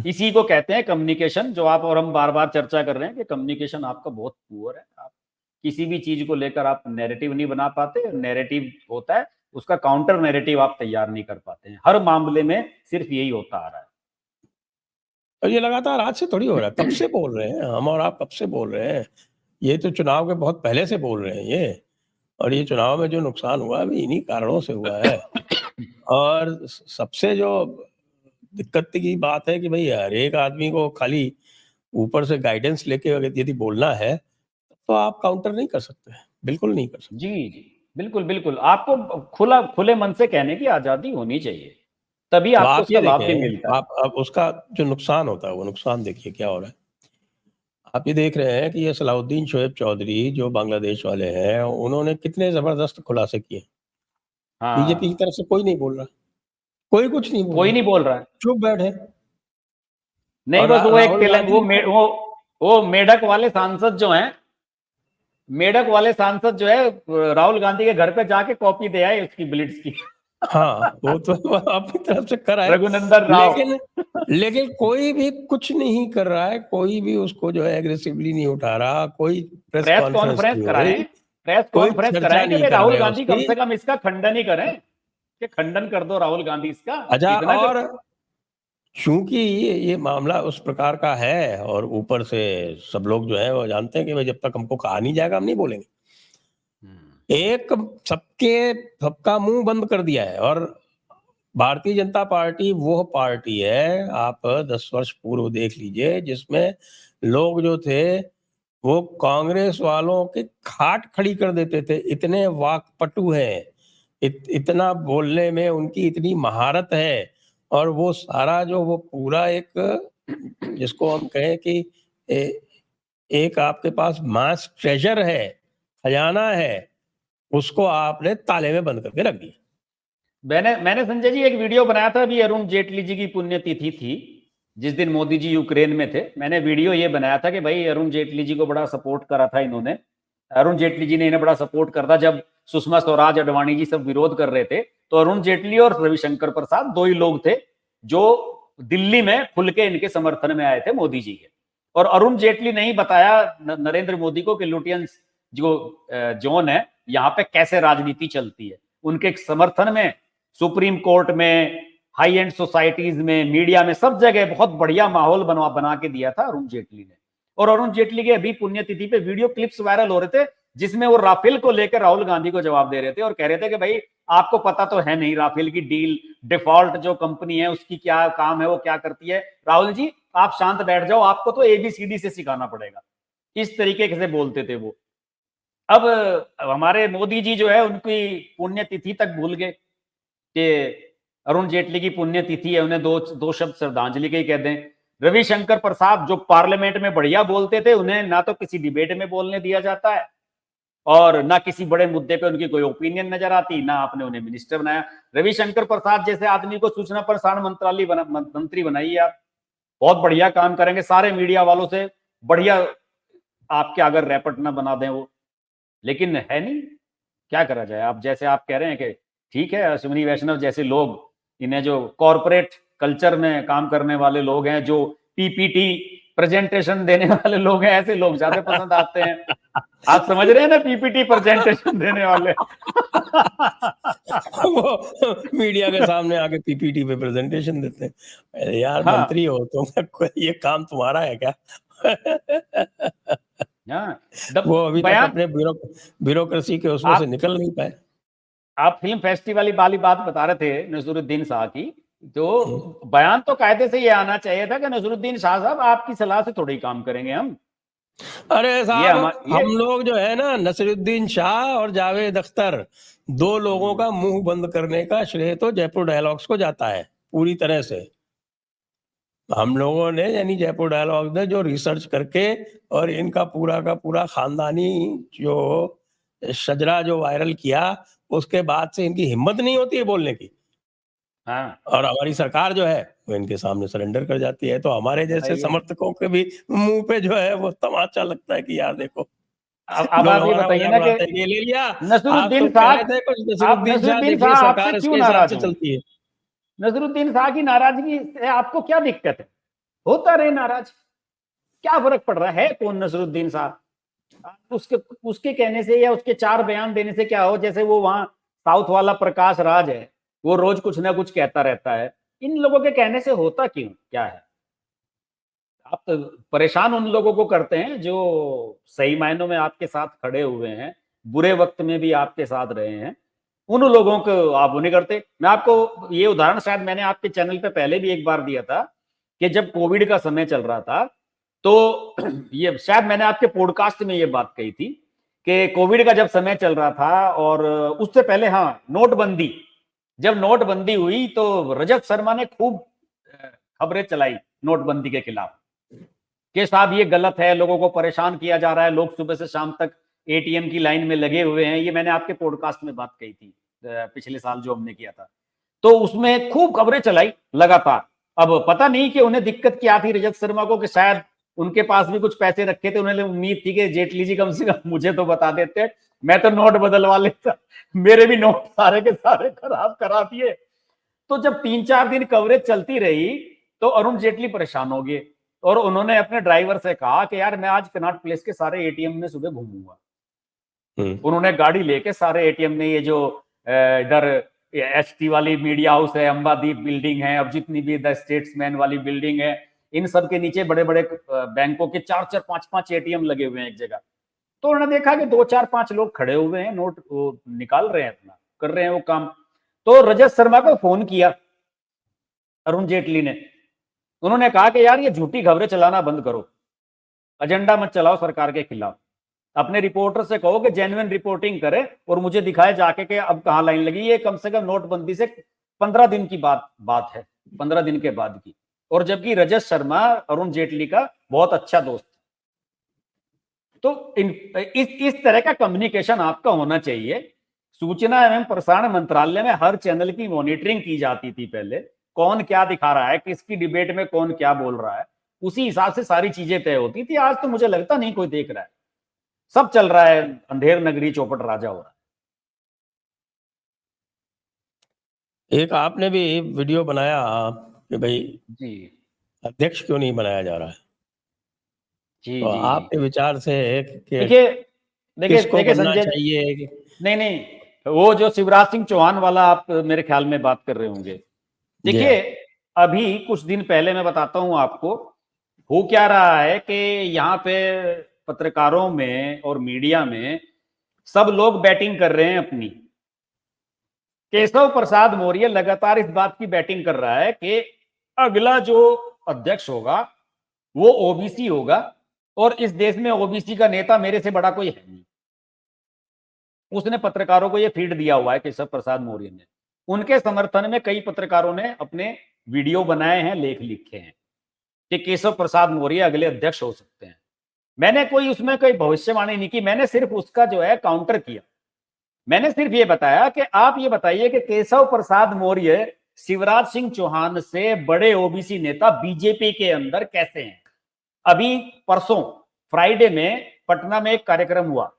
इसी को कहते हैं कम्युनिकेशन, जो आप और हम बार बार चर्चा कर रहे हैं कि कम्युनिकेशन आपका बहुत पुअर है। आप किसी भी चीज को लेकर आप नैरेटिव नहीं बना पाते, नैरेटिव होता है उसका काउंटर नैरेटिव आप तैयार नहीं कर पाते हैं। हर मामले में सिर्फ यही होता आ रहा है। और ये लगातार आज से थोड़ी हो रहा है, कब से बोल रहे हैं हम और आप, कब से बोल रहे हैं। ये तो चुनाव के बहुत पहले से बोल रहे हैं ये, और ये चुनाव में जो नुकसान हुआ है इन्हीं कारणों से हुआ है। और सबसे जो दिक्कत की बात है कि भाई हर एक आदमी को खाली ऊपर से गाइडेंस लेके अगर यदि बोलना है तो आप काउंटर नहीं कर सकते, बिल्कुल नहीं कर सकते। जी, बिल्कुल बिल्कुल, आपको खुले मन से कहने की आजादी होनी चाहिए, तभी तो आपको आप ये उसका लाभ भी देखें, मिलता है। आप उसका जो नुकसान होता है वो नुकसान देखिए क्या हो रहा है। आप ये देख रहे हैं कि ये सलाउद्दीन शोएब चौधरी जो बांग्लादेश वाले हैं, उन्होंने कितने जबरदस्त खुलासे किए। बीजेपी की हाँ, तरफ से कोई नहीं बोल रहा, कोई कुछ नहीं बोल कोई रहा, नहीं बोल रहा है। चुप बैठे। नहीं, और बस वो एक राहुल गांधी वो मेढक वाले सांसद जो हैं, मेढक वाले सांसद जो है राहुल गांधी के घर पे जाके कॉपी दे आए उसकी ब्लिट्स की। हाँ, वो तो अपनी तरफ से कर आए, रघुनंदन राव। लेकिन कोई भी कुछ नहीं कर रहा है, कोई भी उसको जो है एग्रेसिवली नहीं उठा रहा, कोई प्रेस प्रेस कॉन्फ्रेंस कॉन्फ्रेंस नहीं हो रही, कराएं, प्रेस कोई कॉन्फ्रेंस चर्चा कराएं कि नहीं भाई कर राहुल रहे गांधी कम उसकी। से कम इसका खंडन ही करें, कि खंडन कर दो राहुल गांधी इसका। अच्छा, इतना और चूंकि ये मामला उस प्रकार का है और ऊपर से सब लोग जो है वो जानते हैं कि भाई जब तक हमको कहा नहीं जाएगा हम नहीं बोलेंगे, एक सबका मुंह बंद कर दिया है। और भारतीय जनता पार्टी वो पार्टी है, आप 10 वर्ष पूर्व देख लीजिए, जिसमें लोग जो थे वो कांग्रेस वालों की खाट खड़ी कर देते थे, इतने वाकपटु हैं, इतना बोलने में उनकी इतनी महारत है। और वो सारा जो वो पूरा एक जिसको हम कहें कि एक आपके पास मास ट्रेजर है, खजाना है, उसको आपने ताले में बंद करके रख दिया। मैंने संजय जी एक वीडियो बनाया था, अभी अरुण जेटली जी की पुण्यतिथि थी जिस दिन मोदी जी यूक्रेन में थे। मैंने वीडियो ये बनाया था कि भाई अरुण जेटली जी को बड़ा सपोर्ट करा था इन्होंने, अरुण जेटली जी ने इन्हें बड़ा सपोर्ट करा था जब सुषमा स्वराज, अडवाणी जी सब विरोध कर रहे थे, तो अरुण जेटली और रविशंकर प्रसाद दो ही लोग थे जो दिल्ली में खुल के इनके समर्थन में आए थे मोदी जी के। और अरुण जेटली ने ही बताया नरेंद्र मोदी को कि लुटियंस जो जोन है यहाँ पे कैसे राजनीति चलती है। उनके समर्थन में सुप्रीम कोर्ट में, हाई एंड सोसाइटीज में, मीडिया में, सब जगह बहुत बढ़िया माहौल बना के दिया था अरुण जेटली ने। और अरुण जेटली के अभी पुण्यतिथि पे वीडियो क्लिप्स वायरल हो रहे थे जिसमें वो राफेल को लेकर राहुल गांधी को जवाब दे रहे थे और कह रहे थे कि भाई आपको पता तो है नहीं राफेल की डील, डिफॉल्ट जो कंपनी है उसकी क्या काम है, वो क्या करती है। राहुल जी आप शांत बैठ जाओ, आपको तो एबीसीडी से सिखाना पड़ेगा। इस तरीके से बोलते थे वो। अब हमारे मोदी जी जो है उनकी पुण्यतिथि तक भूल गए कि अरुण जेटली की पुण्यतिथि है, उन्हें दो शब्द श्रद्धांजलि के ही कह दें। रविशंकर प्रसाद जो पार्लियामेंट में बढ़िया बोलते थे, उन्हें ना तो किसी डिबेट में बोलने दिया जाता है और ना किसी बड़े मुद्दे पे उनकी कोई ओपिनियन नजर आती, ना आपने उन्हें मिनिस्टर बनाया। रविशंकर प्रसाद जैसे आदमी को सूचना प्रसारण मंत्रालय मंत्री बनाइए आप, बहुत बढ़िया काम करेंगे, सारे मीडिया वालों से बढ़िया आपके अगर रैपट ना बना दें वो। लेकिन है नहीं, क्या करा जाए। आप जैसे आप कह रहे हैं कि ठीक है अश्विनी वैष्णव जैसे लोग, इन्हें जो कॉर्पोरेट कल्चर में काम करने वाले लोग हैं, जो पीपीटी प्रेजेंटेशन देने वाले लोग हैं, ऐसे लोग ज्यादा पसंद आते हैं। आप समझ रहे हैं ना, पीपीटी प्रेजेंटेशन देने वाले वो मीडिया के सामने आके पीपीटी पे प्रेजेंटेशन देते हैं। अरे यार हाँ मंत्री हो तुम, ये काम तुम्हारा है क्या? हाँ वो अभी तक बयान अपने ब्यूरोक्रेसी के उसमें से आप निकल नहीं पाए। आप फिल्म फेस्टिवल वाली बात बता रहे थे नजरुद्दीन शाह की, तो हम्म। बयान तो कायदे से ये आना चाहिए था कि नजरुद्दीन शाह साहब आपकी सलाह से थोड़ी काम करेंगे हम। अरे ये साहब, ये हम लोग जो है ना, नसीरुद्दीन शाह और जावेद अख्तर, दो लोगों का मुंह बंद करने का श्रेय तो जयपुर डायलॉग्स को जाता है पूरी तरह से। हम लोगों ने, यानी जयपुर डायलॉग ने जो रिसर्च करके और इनका पूरा का पूरा खानदानी जो शजरा जो वायरल किया, उसके बाद से इनकी हिम्मत नहीं होती है बोलने की। हाँ और हमारी सरकार जो है वो इनके सामने सरेंडर कर जाती है, तो हमारे जैसे ये समर्थकों के भी मुंह पे जो है वो तमाचा लगता है कि यार देखो, अब लोग आप ये हमारा बताइए मजाक ना कि उड़ाते हैं, ये ले लिया। आप नसरुद्दीन तो कह रहे साहब, थे कुछ, आप नसीरुद्दीन शाह नसरुद्दीन देखिए साहब आपसे सरकार क्यों इसके हिसाब नाराज से हो? चलती है। नसरुद्दीन शाह की नाराजगी से आपको क्या दिक्कत है? होता रहे नाराज, क्या फर्क पड़ रहा है कौन नसरुद्दीन साहब? उसके उसके कहने से या उसके चार बयान देने से क्या हो? जैसे वो वहां साउथ वाला प्रकाश राज है, वो रोज कुछ ना कुछ कहता रहता है। इन लोगों के कहने से होता क्यों क्या है? आप तो परेशान उन लोगों को करते हैं जो सही मायनों में आपके साथ खड़े हुए हैं, बुरे वक्त में भी आपके साथ रहे हैं। उन लोगों को आप वो नहीं करते। मैं आपको ये उदाहरण शायद मैंने आपके चैनल पे पहले भी एक बार दिया था कि जब कोविड का समय चल रहा था, तो ये शायद मैंने आपके पॉडकास्ट में ये बात कही थी कि कोविड का जब समय चल रहा था और उससे पहले, हाँ, नोटबंदी, जब नोटबंदी हुई तो रजत शर्मा ने खूब खबरें चलाई नोटबंदी के खिलाफ कि साहब ये गलत है, लोगों को परेशान किया जा रहा है, लोग सुबह से शाम तक एटीएम की लाइन में लगे हुए हैं। ये मैंने आपके पॉडकास्ट में बात कही थी पिछले साल जो हमने किया था। तो उसमें खूब खबरें चलाई लगातार। अब पता नहीं कि उन्हें दिक्कत क्या थी रजत शर्मा को, कि शायद उनके पास भी कुछ पैसे रखे थे, उन्हें उम्मीद थी कि जेटली जी कम से कम मुझे तो बता देते, मैं तो नोट बदलवा लेता, मेरे भी नोट सारे के सारे खराब करा दिए। तो जब 3-4 दिन कवरेज चलती रही तो अरुण जेटली परेशान हो गए और उन्होंने अपने ड्राइवर से कहा कि यार मैं आज कनॉट प्लेस के सारे एटीएम में सुबह घूमूंगा। उन्होंने गाड़ी लेके सारे एटीएम में, ये जो इधर एचटी वाली मीडिया हाउस है, अंबादीप बिल्डिंग है, अब जितनी भी द स्टेट्समैन वाली बिल्डिंग है, इन सब के नीचे बड़े बड़े बैंकों के 4-4, 5-5 एटीएम लगे हुए हैं एक जगह। तो उन्होंने देखा कि 2-4-5 लोग खड़े हुए हैं, नोट वो निकाल रहे हैं, अपना कर रहे हैं वो काम। तो रजत शर्मा को फोन किया अरुण जेटली ने, उन्होंने कहा कि यार ये झूठी खबरें चलाना बंद करो, एजेंडा मत चलाओ सरकार के खिलाफ, अपने रिपोर्टर से कहो कि जेन्युइन रिपोर्टिंग करे और मुझे दिखाए जाके कि अब कहां लाइन लगी। ये कम से कम नोटबंदी से 15 दिन की बात है, 15 दिन के बाद की। और जबकि रजत शर्मा अरुण जेटली का बहुत अच्छा दोस्त। तो इस तरह का कम्युनिकेशन आपका होना चाहिए। सूचना एवं प्रसारण मंत्रालय में हर चैनल की मॉनिटरिंग की जाती थी पहले, कौन क्या दिखा रहा है, किसकी डिबेट में कौन क्या बोल रहा है, उसी हिसाब से सारी चीजें तय होती थी। आज तो मुझे लगता नहीं कोई देख रहा है, सब चल रहा है, अंधेर नगरी चौपट राजा हो रहा है। एक आपने भी वीडियो बनाया कि भाई जी अध्यक्ष क्यों नहीं बनाया जा रहा है, जी तो जी जी। आपके विचार से कि देखिए देखिए किसको देखिए बनना संजय, चाहिए? नहीं नहीं, वो जो शिवराज सिंह चौहान वाला आप मेरे ख्याल में बात कर रहे होंगे। जी देखिए, हाँ। अभी कुछ दिन पहले मैं बताता हूं आपको, हो क्या रहा है कि यहाँ पे पत्रकारों में और मीडिया में सब लोग बैटिंग कर रहे हैं अपनी। केशव प्रसाद मौर्य लगातार इस बात की बैटिंग कर रहा है कि अगला जो अध्यक्ष होगा वो ओबीसी होगा, और इस देश में ओबीसी का नेता मेरे से बड़ा कोई है नहीं। उसने पत्रकारों को ये फीड दिया हुआ है केशव प्रसाद मौर्य ने। उनके समर्थन में कई पत्रकारों ने अपने वीडियो बनाए हैं, लेख लिखे हैं कि केशव प्रसाद मौर्य अगले अध्यक्ष हो सकते हैं। मैंने कोई उसमें कोई भविष्यवाणी नहीं की, मैंने सिर्फ उसका जो है काउंटर किया। मैंने सिर्फ ये बताया कि आप ये बताइए कि केशव प्रसाद मौर्य शिवराज सिंह चौहान से बड़े ओबीसी नेता बीजेपी के अंदर कैसे हैं। अभी परसों फ्राइडे में पटना में एक कार्यक्रम हुआ,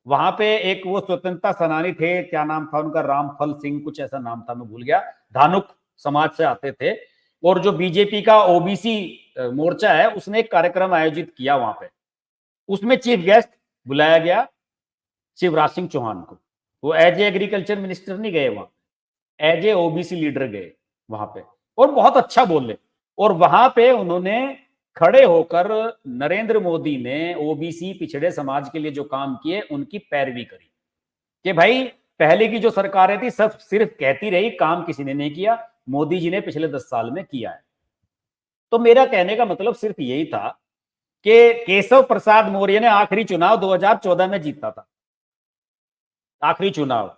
वहां पे एक वो स्वतंत्रता सेनानी थे, क्या नाम था उनका, रामफल सिंह कुछ ऐसा नाम था, मैं भूल गया, धानुक समाज से आते थे, और जो बीजेपी का ओबीसी मोर्चा है उसने एक कार्यक्रम आयोजित किया वहां पे। उसमें चीफ गेस्ट बुलाया गया शिवराज सिंह चौहान को। वो एज ए एग्रीकल्चर मिनिस्टर नहीं गए वहां, एज ए ओबीसी लीडर गए वहां पे, और बहुत अच्छा बोले। और वहां पे उन्होंने खड़े होकर नरेंद्र मोदी ने ओबीसी पिछड़े समाज के लिए जो काम किए उनकी पैरवी करी कि भाई पहले की जो सरकारें थी सब सिर्फ कहती रही, काम किसी ने नहीं किया, मोदी जी ने पिछले 10 साल में किया है। तो मेरा कहने का मतलब सिर्फ यही था कि केशव प्रसाद मौर्य ने आखिरी चुनाव 2014 में जीता था, आखिरी चुनाव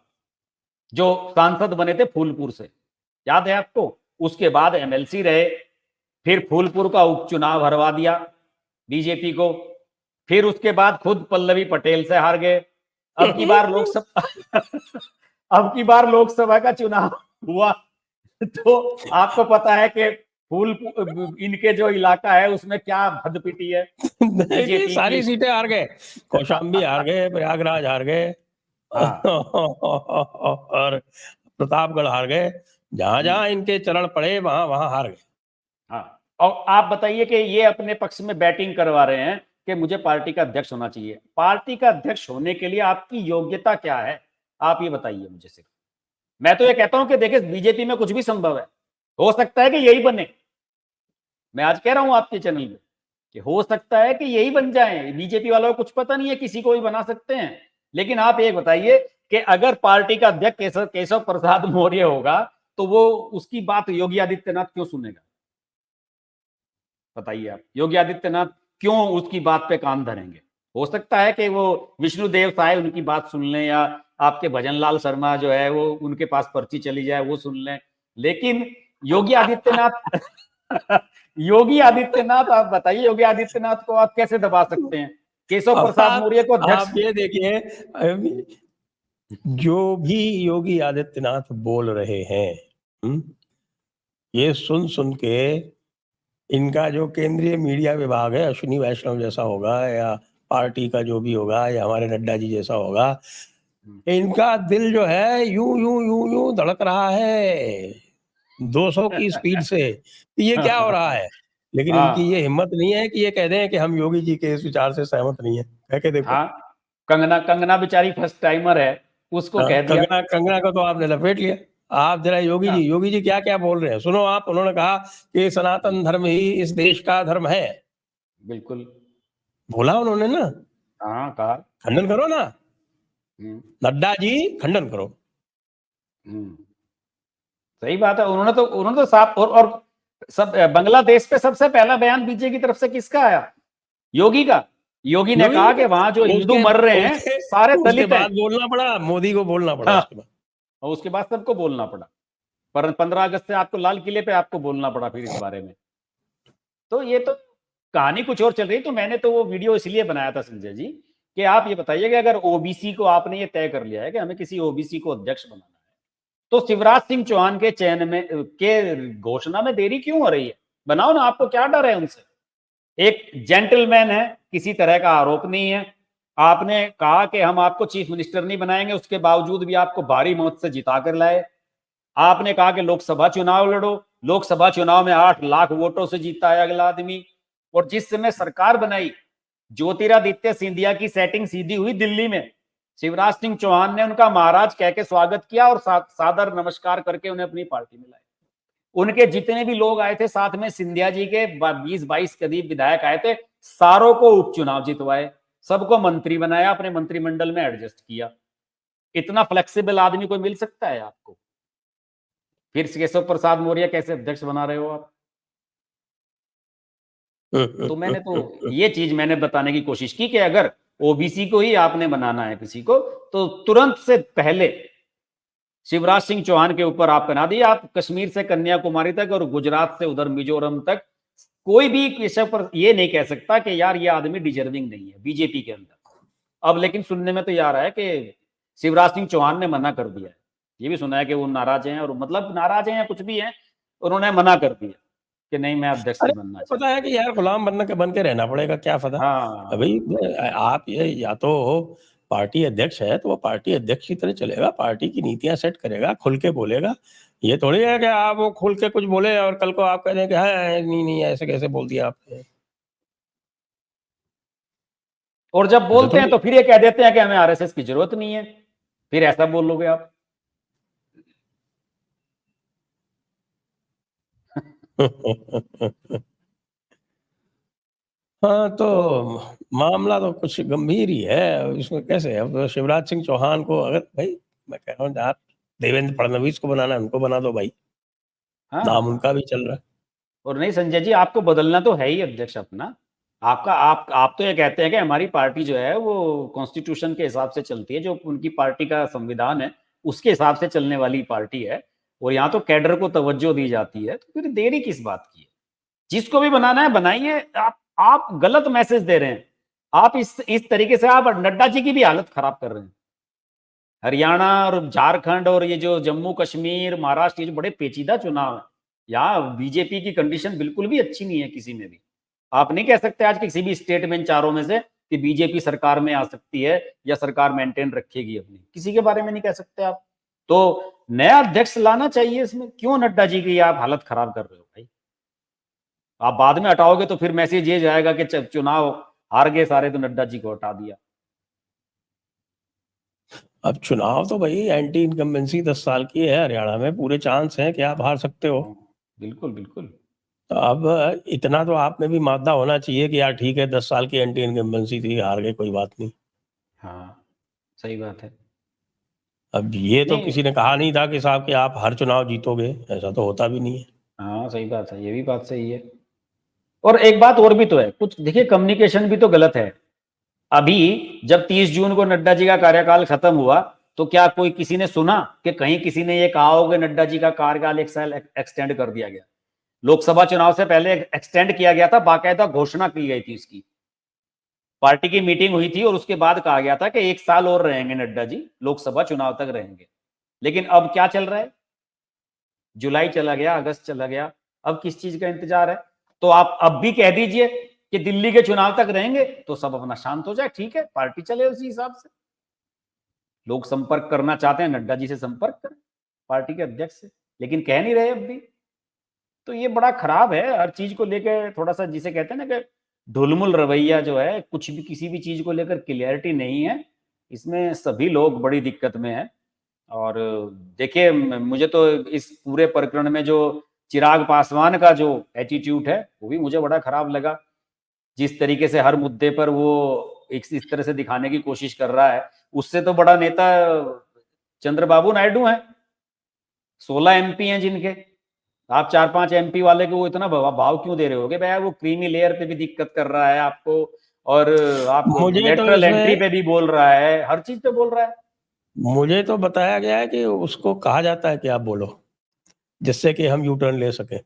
जो सांसद बने थे फूलपुर से, याद है आपको। उसके बाद एमएलसी रहे, फिर फूलपुर का उपचुनाव हरवा दिया बीजेपी को, फिर उसके बाद खुद पल्लवी पटेल से हार गए। अब की बार लोकसभा अब की बार लोकसभा का चुनाव हुआ तो आपको पता है कि फूल इनके जो इलाका है उसमें क्या भदपिटी है नहीं, बीजेपी की। सारी सीटें हार गए, कौशाम्बी हार गए, प्रयागराज हार गए हाँ और प्रतापगढ़ हार गए। जहां जहां इनके चरण पड़े वहां वहां हार गए। हाँ, और आप बताइए कि ये अपने पक्ष में बैटिंग करवा रहे हैं कि मुझे पार्टी का अध्यक्ष होना चाहिए। पार्टी का अध्यक्ष होने के लिए आपकी योग्यता क्या है, आप ये बताइए मुझे सिर्फ। मैं तो ये कहता हूं कि देखिए बीजेपी में कुछ भी संभव है, हो सकता है कि यही बने। मैं आज कह रहा हूं आपके चैनल पे कि हो सकता है कि यही बन जाए, बीजेपी वालों को कुछ पता नहीं है, किसी को भी बना सकते हैं। लेकिन आप एक बताइए कि अगर पार्टी का अध्यक्ष केशव प्रसाद मौर्य होगा तो वो उसकी बात योगी आदित्यनाथ क्यों सुनेगा, बताइए आप। योगी आदित्यनाथ क्यों उसकी बात पे कान धरेंगे। हो सकता है कि वो विष्णुदेव साय उनकी बात सुन लें, या आपके भजनलाल शर्मा जो है वो उनके पास पर्ची चली जाए वो सुन लें, लेकिन योगी आदित्यनाथ योगी आदित्यनाथ, आप बताइए योगी आदित्यनाथ को आप कैसे दबा सकते हैं, केशव अब प्रसाद मौर्य को अध्यक्ष। आप ये देखिए, जो भी योगी आदित्यनाथ बोल रहे हैं, हम्म, ये सुन सुन के इनका जो केंद्रीय मीडिया विभाग है, अश्विनी वैष्णव जैसा होगा, या पार्टी का जो भी होगा, या हमारे नड्डा जी जैसा होगा, इनका दिल जो है यूं यूं यूं यूं धड़क रहा है 200 की स्पीड से कि ये क्या हो रहा है। लेकिन इनकी हाँ ये हिम्मत नहीं है कि ये कह दें कि हम योगी जी के इस विचार से सहमत नहीं है। कह के देखो। हाँ, कंगना कंगना बेचारी फर्स्ट टाइमर है, उसको कह दिया। कंगना कंगना को तो आपने लपेट लिया। आप जरा हाँ, योगी जी क्या क्या बोल रहे हैं सुनो आप। उन्होंने कहा कि सनातन धर्म ही इस देश का धर्म है। बिल्कुल। बोला उन्होंने ना। हाँ कहा। खंडन करो ना, हम्म, नड्डा जी खंडन करो। हम्म, सही बात है। उन्होंने तो साफ और सब बांग्लादेश पे सबसे पहला बयान बीजेपी की तरफ से किसका आया, योगी का। योगी ने योगी कहा जी कि वहां जो का हिंदू उसके मर रहे हैं उसके सारे उसके दलित हैं। बाद बोलना पड़ा, मोदी को बोलना पड़ा हाँ, उसके बाद। और उसके बाद सबको बोलना पड़ा, पर 15 अगस्त से आपको लाल किले पे आपको बोलना पड़ा फिर इस बारे में। तो ये तो कहानी कुछ और चल रही। तो मैंने तो वो वीडियो इसलिए बनाया था संजय जी कि आप ये बताइए कि अगर ओबीसी को आपने ये तय कर लिया है कि हमें किसी ओबीसी को अध्यक्ष बनाना है, तो शिवराज सिंह चौहान के चयन में के घोषणा में देरी क्यों हो रही है। बनाओ ना, आपको क्या डर है उनसे। एक जेंटलमैन है, किसी तरह का आरोप नहीं है। आपने कहा कि हम आपको चीफ मिनिस्टर नहीं बनाएंगे, उसके बावजूद भी आपको भारी मौत से जिता कर लाए। आपने कहा कि लोकसभा चुनाव लड़ो, लोकसभा चुनाव में 8 लाख वोटों से जीता है अगला आदमी। और जिस समय सरकार बनाई, ज्योतिरादित्य सिंधिया की सेटिंग सीधी हुई दिल्ली में, शिवराज सिंह चौहान ने उनका महाराज कह के स्वागत किया और सादर नमस्कार करके उन्हें अपनी पार्टी में लाया। उनके जितने भी लोग आए थे साथ में, सिंधिया जी के 20-22 करीब विधायक आए थे, सारों को उपचुनाव जितवाए, सबको मंत्री बनाया, अपने मंत्रिमंडल में एडजस्ट किया। इतना फ्लेक्सिबल आदमी कोई मिल सकता है आपको? फिर केशव प्रसाद मौर्य कैसे अध्यक्ष बना रहे हो आप? तो मैंने तो ये चीज मैंने बताने की कोशिश की कि अगर ओबीसी को ही आपने बनाना है किसी को, तो तुरंत से पहले शिवराज सिंह चौहान के ऊपर आप बना दिए। आप कश्मीर से कन्याकुमारी तक और गुजरात से उधर मिजोरम तक, कोई भी केशव पर ये नहीं कह सकता कि यार ये आदमी डिजर्विंग नहीं है बीजेपी के अंदर। अब लेकिन सुनने में तो ये आ रहा है कि शिवराज सिंह चौहान ने मना कर दिया है। ये भी सुना है कि वो नाराज हैं, और मतलब नाराज हैं या कुछ भी है, उन्होंने मना कर दिया कि नहीं मैं अध्यक्ष अरे नहीं बनना पता चाहता। है कि यार गुलाम बन के रहना पड़ेगा, क्या पता। हाँ अभी आप ये या तो पार्टी अध्यक्ष है तो वो पार्टी अध्यक्ष की तरह चलेगा, पार्टी की नीतियां सेट करेगा, खुल के बोलेगा। ये थोड़ी है कि आप वो खुल के कुछ बोले और कल को आप कह दें कि हाँ नहीं नहीं ऐसे कैसे बोल दिया आपने। और जब ऐसा बोलते हैं थोड़ी तो फिर ये कह देते हैं कि हमें आरएसएस की जरूरत नहीं है, फिर ऐसा बोलोगे आप। हाँ, तो तो मामला तो कुछ गंभीर ही है। इसमें कैसे अब शिवराज सिंह चौहान को अगर भाई मैं कह रहा हूँ आप देवेंद्र फडणवीस को बनाना है, उनको बना दो भाई, नाम हाँ, उनका भी चल रहा है। और नहीं संजय जी, आपको बदलना तो है ही अध्यक्ष अपना। आपका आप तो ये कहते हैं कि हमारी पार्टी जो है वो कॉन्स्टिट्यूशन के हिसाब से चलती है, जो उनकी पार्टी का संविधान है उसके हिसाब से चलने वाली पार्टी है, और यहाँ तो कैडर को तवज्जो दी जाती है, तो फिर देरी किस बात की है? जिसको भी बनाना है बनाइए। आप गलत मैसेज दे रहे हैं। आप इस तरीके से आप नड्डा जी की भी हालत खराब कर रहे हैं। हरियाणा और झारखंड और ये जो जम्मू कश्मीर महाराष्ट्र, ये जो बड़े पेचीदा चुनाव है, यहाँ बीजेपी की कंडीशन बिल्कुल भी अच्छी नहीं है किसी में भी। आप नहीं कह सकते आज किसी भी स्टेट में इन चारों में से कि बीजेपी सरकार में आ सकती है या सरकार मेंटेन रखेगी अपनी, किसी के बारे में नहीं कह सकते आप। तो नया अध्यक्ष लाना चाहिए इसमें, क्यों नड्डा जी की आप हालत खराब कर रहे हो भाई? आप बाद में हटाओगे तो फिर मैसेज ये जाएगा कि चुनाव हार गए सारे तो नड्डा जी को हटा दिया। अब चुनाव तो भाई एंटी इनकम्बेंसी 10 साल की है, हरियाणा में पूरे चांस हैं कि आप हार सकते हो। बिल्कुल बिल्कुल। तो अब इतना तो आप में भी मादा होना चाहिए कि यार ठीक है 10 साल की एंटी इनकम्बेंसी थी, हार गए कोई बात नहीं। हाँ सही बात है। अब ये तो नहीं, किसी ने कहा नहीं था कि साहब कि आप हर चुनाव जीतोगे, ऐसा तो होता भी नहीं है। हाँ सही बात है, ये भी बात सही है। और एक बात और भी तो है, कुछ देखिए कम्युनिकेशन भी तो गलत है। अभी जब 30 जून को नड्डा जी का कार्यकाल खत्म हुआ, तो क्या कोई किसी ने सुना कि कहीं किसी ने ये कहा होगा नड्डा जी का कार्यकाल 1 साल एक्सटेंड कर दिया गया? लोकसभा चुनाव से पहले एक्सटेंड किया गया था, बाकायदा घोषणा की गई थी उसकी, पार्टी की मीटिंग हुई थी और उसके बाद कहा गया था कि 1 साल और रहेंगे नड्डा जी, लोकसभा चुनाव तक रहेंगे। लेकिन अब क्या चल रहा है? जुलाई चला गया, अगस्त चला गया, अब किस चीज का इंतजार है? तो आप अब भी कह दीजिए कि दिल्ली के चुनाव तक रहेंगे, तो सब अपना शांत हो जाए, ठीक है, पार्टी चले उसी हिसाब से। लोग संपर्क करना चाहते हैं, नड्डा जी से संपर्क करें, पार्टी के अध्यक्ष से, लेकिन कह नहीं रहे अब भी। तो ये बड़ा खराब है, हर चीज को लेकर थोड़ा सा जिसे कहते हैं ना कि ढुलमुल रवैया जो है, कुछ भी किसी भी चीज को लेकर क्लियरिटी नहीं है। इसमें सभी लोग बड़ी दिक्कत में है। और देखिए मुझे तो इस पूरे प्रकरण में जो चिराग पासवान का जो एटीट्यूड है वो भी मुझे बड़ा खराब लगा। जिस तरीके से हर मुद्दे पर वो इस तरह से दिखाने की कोशिश कर रहा है, उससे तो बड़ा नेता चंद्रबाबू नायडू हैं। 16 एमपी हैं जिनके, आप 4-5 एमपी वाले को वो इतना भाव क्यों दे रहे हो? भैया वो क्रीमी लेयर पे भी दिक्कत कर रहा है आपको, और आपको मुझे तो लेटरल एंट्री इसमें पे भी बोल रहा है, हर चीज पे बोल रहा है। मुझे तो बताया गया है कि उसको कहा जाता है कि आप बोलो, जिससे कि हम यू टर्न ले सकें।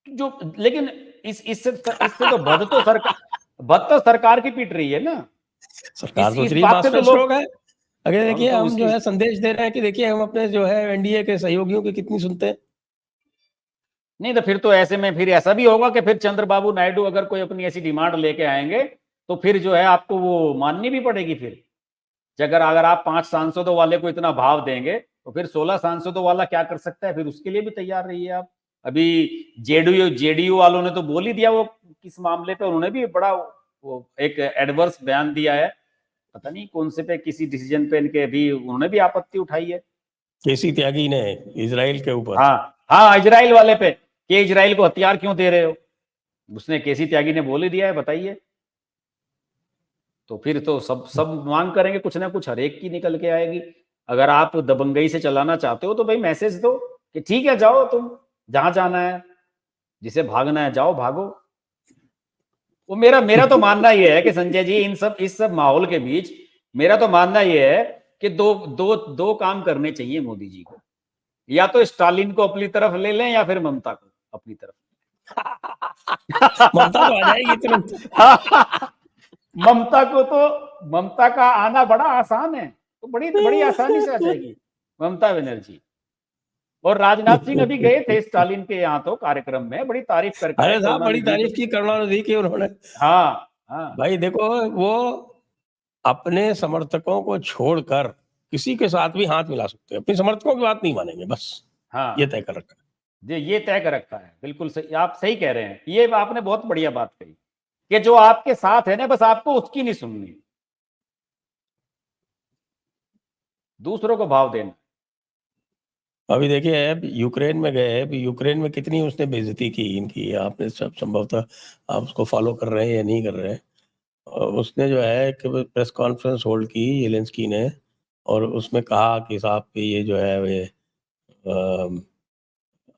जो लेकिन इससे तो बद तो सरकार की पीट रही है ना। सरकार सोच इस रही है बात से तो मास्टर लोग, स्ट्रोक है। अगर हम देखिए तो हम जो उसकी, है संदेश दे रहे हैं कि देखिए हम अपने जो है एनडीए के सहयोगियों की कितनी सुनते हैं। नहीं तो फिर तो ऐसे में फिर ऐसा भी होगा कि फिर चंद्रबाबू नायडू अगर कोई अपनी ऐसी डिमांड लेके आएंगे, तो फिर जो है आपको वो माननी भी पड़ेगी। फिर अगर अगर आप 5 सांसदों वाले को इतना भाव देंगे तो फिर 16 सांसदों वाला क्या कर सकता है, फिर उसके लिए भी तैयार रहिए आप। अभी जेडीयू वालों ने तो बोल ही दिया वो किस मामले पे, उन्होंने भी बड़ा वो एक एडवर्स बयान दिया है, पता नहीं कौन से पे किसी डिसीजन पे इनके भी उन्होंने भी आपत्ति उठाई है। केसी त्यागी ने इजराइल के ऊपर। हाँ, इजराइल वाले पे कि इजराइल को हथियार क्यों दे रहे हो, उसने केसी त्यागी ने बोल ही दिया है, बताइए। तो फिर तो सब मांग करेंगे, कुछ ना कुछ हर एक की निकल के आएगी। अगर आप दबंगई से चलाना चाहते हो तो भाई मैसेज दो कि ठीक है, जाओ तुम जहां जाना है, जिसे भागना है जाओ भागो। वो मेरा तो मानना ये है कि संजय जी इस सब माहौल के बीच मेरा तो मानना ये है कि दो काम करने चाहिए मोदी जी को, या तो स्टालिन को अपनी तरफ ले लें या फिर ममता को अपनी तरफ। ममता तो आ जाएगी तुरंत। ममता का आना बड़ा आसान है, तो बड़ी आसानी से आ जाएगी ममता बनर्जी। और राजनाथ सिंह अभी गए थे स्टालिन के यहाँ तो कार्यक्रम में, बड़ी तारीफ करके आए अरे साहब बड़ी करुणानिधि तारीफ की करुणानिधि की उन्होंने। हाँ भाई देखो, वो अपने समर्थकों को छोड़कर किसी के साथ भी हाथ मिला सकते हैं, अपने समर्थकों की बात नहीं मानेंगे, बस हाँ ये तय कर रखा है। ये तय कर रखा है, बिल्कुल सही, आप सही कह रहे हैं। ये आपने बहुत बढ़िया बात कही कि जो आपके साथ है ना, बस आपको उसकी नहीं सुननी, दूसरों को भाव देना। अभी देखिए अब यूक्रेन में गए, अभी यूक्रेन में कितनी उसने बेइज्जती की इनकी, आपने सब संभवतः आप उसको फॉलो कर रहे हैं या नहीं कर रहे हैं। उसने जो है एक प्रेस कॉन्फ्रेंस होल्ड की येलेंस्की ने, और उसमें कहा कि साहब कि ये जो है वे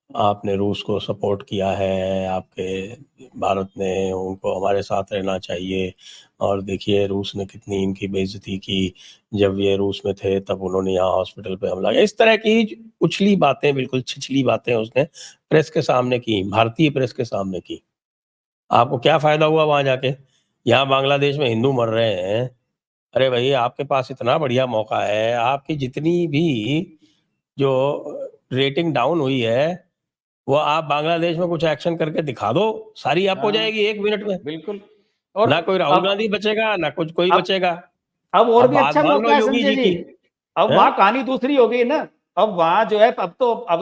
आपने रूस को सपोर्ट किया है, आपके भारत ने उनको हमारे साथ रहना चाहिए, और देखिए रूस ने कितनी इनकी बेइज्जती की, जब ये रूस में थे तब उन्होंने यहाँ हॉस्पिटल पे हमला किया। इस तरह की उछली बातें, बिल्कुल छिछली बातें उसने प्रेस के सामने की, भारतीय प्रेस के सामने की। आपको क्या फायदा हुआ वहां जाके? यहाँ बांग्लादेश में हिंदू मर रहे हैं। अरे भाई आपके पास इतना बढ़िया मौका है, आपकी जितनी भी जो रेटिंग डाउन हुई है वो आप बांग्लादेश में कुछ एक्शन करके दिखा दो, सारी अप हो जाएगी 1 मिनट में। बिल्कुल। और ना कोई राहुल अब गांधी बचेगा, ना कुछ कोई अब बचेगा। अब और अब भी बात अच्छा मान लो मौका है योगी संजय जी जी, की, अब हैं? वहां कहानी दूसरी हो गई ना। अब वहां जो है, अब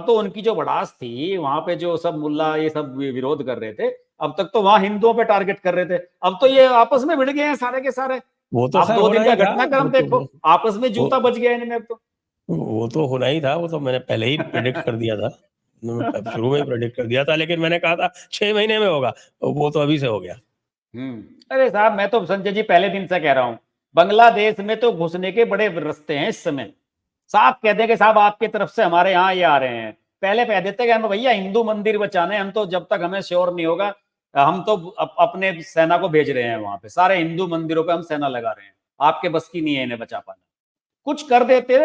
तो उनकी जो भड़ास थी वहां पे, जो सब मुल्ला ये सब विरोध कर रहे थे, अब तक तो वहां हिंदुओं पे टारगेट कर रहे थे, अब तो ये आपस में भिड़ गए हैं सारे के सारे। वो तो आप खैर 2 होना दिन का ही था, घटनाक्रम देखो, आपस में वो जूता बच गया इनमें अब तो। वो तो होना ही था, वो तो मैंने पहले ही प्रेडिक्ट कर दिया था। शुरू में ही प्रेडिक्ट कर दिया था, लेकिन मैंने कहा था 6 महीने में होगा, वो तो अभी से हो गया। अरे साहब, मैं तो संजय जी पहले दिन से कह रहा हूं, बांग्लादेश में तो घुसने के बड़े रास्ते हैं इस समय। साफ कह दें कि साहब आपके तरफ से हमारे यहाँ ये आ रहे हैं, पहले कह देते कि हम भैया हिंदू मंदिर बचाने, हम तो जब तक हमें श्योर नहीं होगा, हम तो अपने सेना को भेज रहे हैं वहां पे, सारे हिंदू मंदिरों पे हम सेना लगा रहे हैं, आपके बस की नहीं है इन्हें बचा पाना। कुछ कर देते,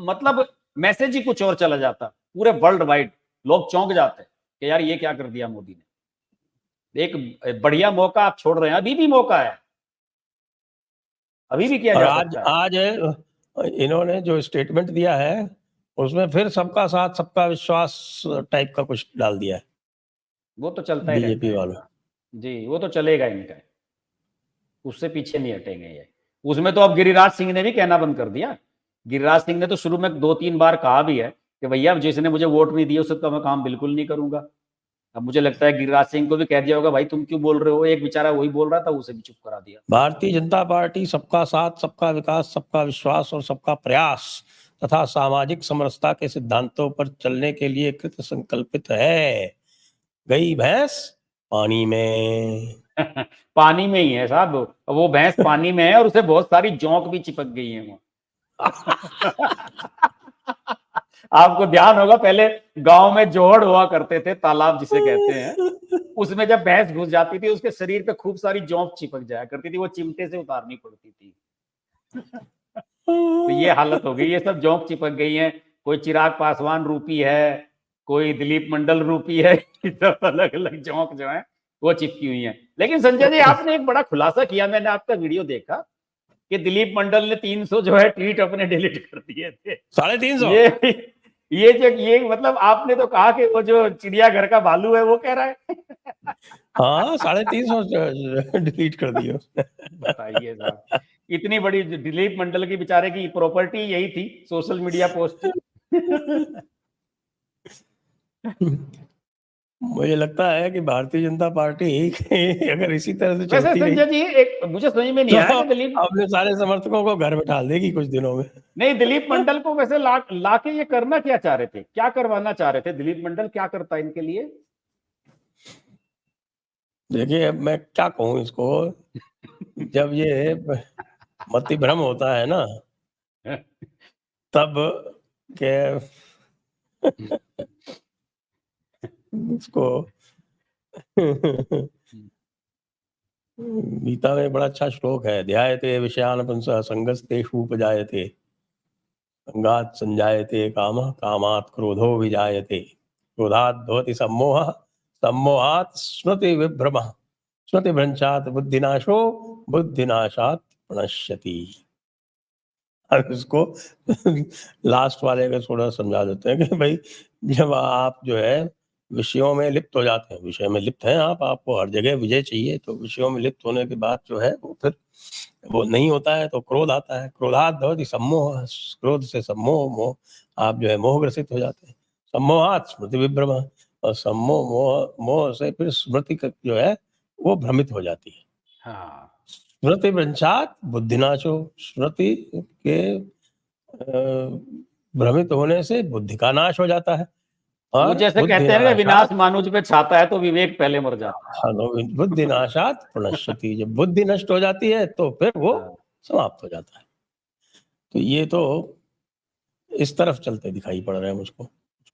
मतलब मैसेज ही कुछ और चला जाता, पूरे वर्ल्ड वाइड लोग चौंक जाते कि यार ये क्या कर दिया मोदी ने। एक बढ़िया मौका आप छोड़ रहे हैं, अभी भी मौका है, अभी भी किया और जा आज सकता है। आज इन्होंने जो स्टेटमेंट दिया है उसमें फिर सबका साथ सबका विश्वास टाइप का कुछ डाल दिया है वो तो चलता ही रहता बीजेपी है वालों। इनका। जी, वो तो चलेगा इनका, उससे पीछे नहीं हटेंगे ये। उसमें तो अब गिरिराज सिंह ने भी कहना बंद कर दिया। गिरिराज सिंह ने तो शुरू में 2-3 बार कहा भी है कि भैया जिसने मुझे वोट नहीं दिया उससे तो मैं काम बिल्कुल नहीं करूंगा। अब मुझे लगता है गिरिराज सिंह को भी कह दिया होगा, भाई तुम क्यों बोल रहे हो, एक बेचारा वही बोल रहा था, उसे भी चुप करा दिया। भारतीय जनता पार्टी सबका साथ, सबका विकास, सबका विश्वास और सबका प्रयास तथा सामाजिक समरसता के सिद्धांतों पर चलने के लिए कृत संकल्पित है। गई भैंस पानी में। पानी में ही है साहब, वो भैंस पानी में है और उसे बहुत सारी जोंक भी चिपक गई है वहां। आपको ध्यान होगा पहले गांव में जोहड़ हुआ करते थे, तालाब जिसे कहते हैं, उसमें जब भैंस घुस जाती थी उसके शरीर पे खूब सारी जोंक चिपक जाया करती थी, वो चिमटे से उतारनी पड़ती थी। तो ये हालत हो गई, ये सब जोंक चिपक गई हैं। कोई चिराग पासवान रूपी है, कोई दिलीप मंडल रूपी है, सब अलग अलग जोंक जो है वो चिपकी हुई हैं। लेकिन संजय जी आपने एक बड़ा खुलासा किया, मैंने आपका वीडियो देखा कि दिलीप मंडल ने 300 जो है ट्वीट अपने डिलीट कर दिए थे। 350। ये मतलब आपने तो कहा कि वो जो चिड़ियाघर का भालू है वो कह रहा है। हाँ 350 डिलीट कर दिए उसने। बताइए साहब, इतनी बड़ी दिलीप मंडल की बेचारे की प्रॉपर्टी यही थी, सोशल मीडिया पोस्ट। मुझे लगता है कि भारतीय जनता पार्टी अगर इसी तरह से वैसे चलती रही संजय जी, एक मुझे समझ में नहीं तो आया कि दिलीप, अपने सारे समर्थकों को घर बैठा देगी कुछ दिनों में। नहीं दिलीप मंडल को वैसे ला के ये करना क्या चाह रहे थे, क्या करवाना चाह रहे थे? दिलीप मंडल क्या करता इनके लिए? देखिए अब मैं क्या कहूँ इसको, जब ये मति भ्रम होता है ना तब के इसको गीता में बड़ा अच्छा श्लोक है, ध्यायते विषयान पुंसः संगस्तेषु उपजायते, संगात् संजायते कामः, कामात् क्रोधो विजायते, क्रोधात् भवति सम्मोहः, सम्मोहात् स्मृति विभ्रमः, स्मृति भ्रंशात् बुद्धिनाशो, बुद्धिनाशात् प्रणश्यति। अब इसको लास्ट वाले का थोड़ा समझा देते हैं कि भाई जब आप जो है विषयों में लिप्त हो जाते हैं, विषय में लिप्त हैं आप, आपको हर जगह विजय चाहिए, तो विषयों में लिप्त होने के बाद जो है वो फिर वो नहीं होता है तो क्रोध आता है, क्रोधात भवति सम्मोह, क्रोध से सम्मोह, मोह, आप जो है मोहग्रसित हो जाते हैं, सम्मोहात स्मृति विभ्रम, और सम्मोह मोह मोह से फिर स्मृति जो है वो भ्रमित हो जाती है। हाँ, स्मृति भ्रंशात बुद्धिनाशो, स्मृति के भ्रमित होने से बुद्धि का नाश हो जाता है, वो और जैसे कहते हैं ना, विनाश मानुष पे छाता है तो विवेक पहले मर जाता है। बुद्धि नाशात प्रणश्यति, जब बुद्धि नष्ट हो जाती है तो फिर वो हाँ। समाप्त हो जाता है। तो ये तो इस तरफ चलते दिखाई पड़ रहे हैं मुझको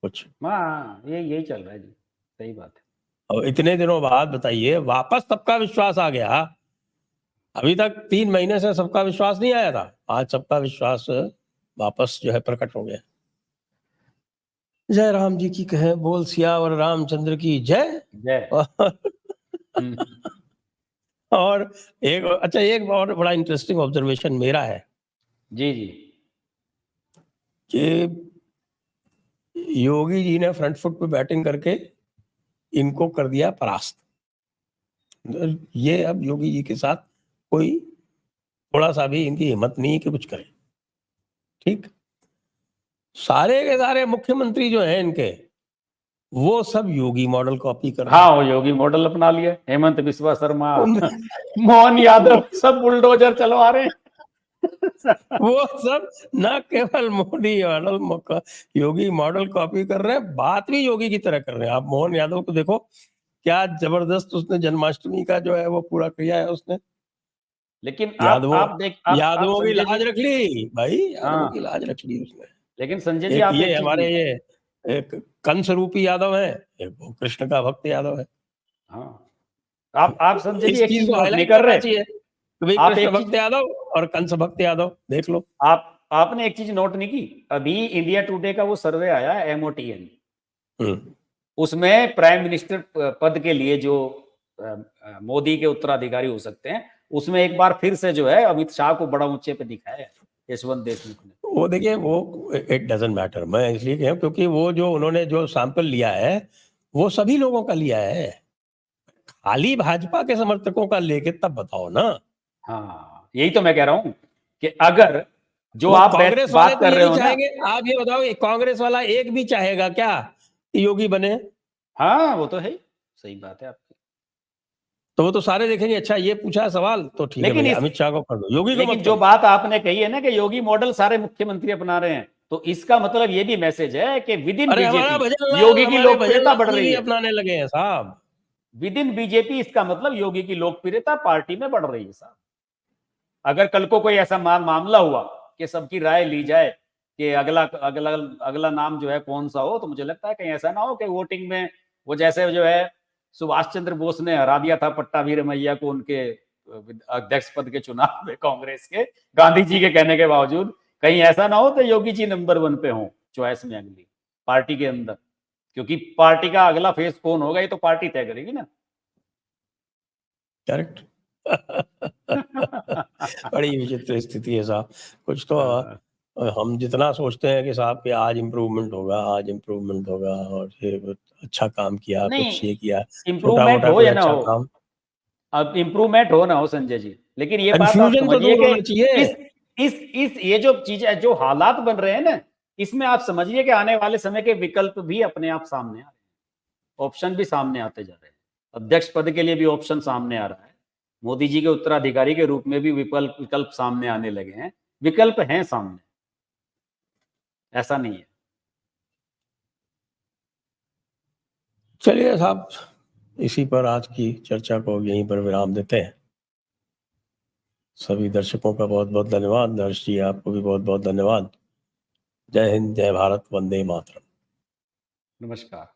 कुछ। हाँ, यही चल रहा है जी, सही बात है। और इतने दिनों बाद बताइए वापस सबका विश्वास आ गया। अभी तक 3 महीने से सबका विश्वास नहीं आया था, आज सबका विश्वास वापस जो है प्रकट हो गया। जय राम जी की कहे बोल, सियावर रामचंद्र की जय। जय। और एक अच्छा, एक और बड़ा इंटरेस्टिंग ऑब्जर्वेशन मेरा है जी जी, कि योगी जी ने फ्रंट फुट पे बैटिंग करके इनको कर दिया परास्त। ये अब योगी जी के साथ कोई थोड़ा सा भी इनकी हिम्मत नहीं है कि कुछ करे। ठीक, सारे के सारे मुख्यमंत्री जो हैं इनके, वो सब योगी मॉडल कॉपी कर रहे हैं। हाँ, वो योगी मॉडल अपना लिया। हेमंत बिस्वा शर्मा, मोहन यादव, सब बुलडोजर चलवा रहे हैं। वो सब ना केवल मोदी मॉडल, योगी मॉडल कॉपी कर रहे हैं, बात भी योगी की तरह कर रहे हैं। आप मोहन यादव को देखो, क्या जबरदस्त उसने जन्माष्टमी का जो है वो पूरा किया है उसने। लेकिन यादवों आप की संजय लाज जी, रख ली भाई, यादवों की हाँ, लाज रख ली उसने। लेकिन संजय जी एक आप ये एक हमारे चीज, ये एक कंस रूपी यादव है, एक वो कृष्ण का भक्त यादव है। हाँ, आप संजय जी इस एक चीज चीज को नोट नहीं हाईलाइट कर करना रहे। चाहिए कि भाई आप कृष्ण एक भक्त चीज, यादव और कंस भक्त यादव देख लो। आपने एक चीज नोट नहीं की, अभी इंडिया टुडे का वो सर्वे आया MOTN, उसमें प्राइम मिनिस्टर पद के लिए जो मोदी के उत्तराधिकारी हो सकते हैं, उसमें एक बार फिर से जो है अमित शाह को बड़ा ऊंचे पे दिखाया है यशवंत देशमुख ने। वो देखिए वो इट डजंट मैटर, मैं इसलिए कह क्योंकि वो जो उन्होंने जो सैंपल लिया है वो सभी लोगों का लिया है, खाली भाजपा के समर्थकों का लेके तब बताओ ना। हाँ, यही तो मैं कह रहा हूं कि अगर जो वो आप कांग्रेस वाले बात तो कर ये रहे नहीं हो ना, चाहेंगे, आप ये बताओ कांग्रेस वाला एक भी चाहेगा क्या कि योगी बने? हाँ वो तो है, सही बात है आपकी। तो वो तो सारे देखेंगे, अच्छा ये पूछा सवाल तो ठीक है लेकिन भैया, इस अमित शाह को कर दो, योगी को लेकिन मत जो करो। बात आपने कही है ना कि योगी मॉडल सारे मुख्यमंत्री अपना रहे हैं, तो इसका मतलब ये भी मैसेज है कि विद इन अरे हमारा बीजेपी भजन लाल, योगी की हमारे भजन लोकप्रियता बढ़ लाल जी रही भी है। अपनाने लगे हैं साहब। विद इन बीजेपी इसका मतलब योगी की लोकप्रियता पार्टी में बढ़ रही है साहब। अगर कल को कोई ऐसा मामला हुआ कि सबकी राय ली जाए कि अगला अगला अगला नाम जो है कौन सा हो, तो मुझे लगता है कहीं ऐसा ना हो कि वोटिंग में वो जैसे जो है सुभाष चंद्र बोस ने हरा दिया था पट्टाभी रमैया को उनके अध्यक्ष पद के चुनाव में कांग्रेस के, गांधी जी के कहने के बावजूद, कहीं ऐसा ना हो तो योगी जी नंबर 1 पे हो चॉइस में अगली पार्टी के अंदर, क्योंकि पार्टी का अगला फेस कौन होगा ये तो पार्टी तय करेगी ना। करेक्ट। बड़ी विचित्र स्थिति है साहब। कुछ तो हम जितना सोचते हैं कि साहब कि आज इम्प्रूवमेंट होगा, आज इम्प्रूवमेंट होगा, और ये अच्छा काम किया, नहीं, कुछ ये किया, छोटा इम्प्रूवमेंट मोटा हो कोई या ना अच्छा हो, काम, अब इम्प्रूवमेंट हो ना हो संजय जी, लेकिन ये बात आप कंफ्यूजन तो समझिए दूर कि होना चाहिए। इस ये जो चीज है, जो हालात बन रहे हैं ना, इसमें आप समझिए कि आने वाले समय के विकल्प भी अपने आप सामने आ रहे हैं, ऑप्शन भी सामने आते जा रहे हैं। अध्यक्ष पद के लिए भी ऑप्शन सामने आ रहा है, मोदी जी के उत्तराधिकारी के रूप में भी विकल्प सामने आने लगे हैं। विकल्प हैं सामने, ऐसा नहीं है। चलिए साहब, इसी पर आज की चर्चा को यहीं पर विराम देते हैं। सभी दर्शकों का बहुत बहुत धन्यवाद। हर्ष जी, आपको भी बहुत बहुत धन्यवाद। जय हिंद, जय भारत, वंदे मातरम। नमस्कार।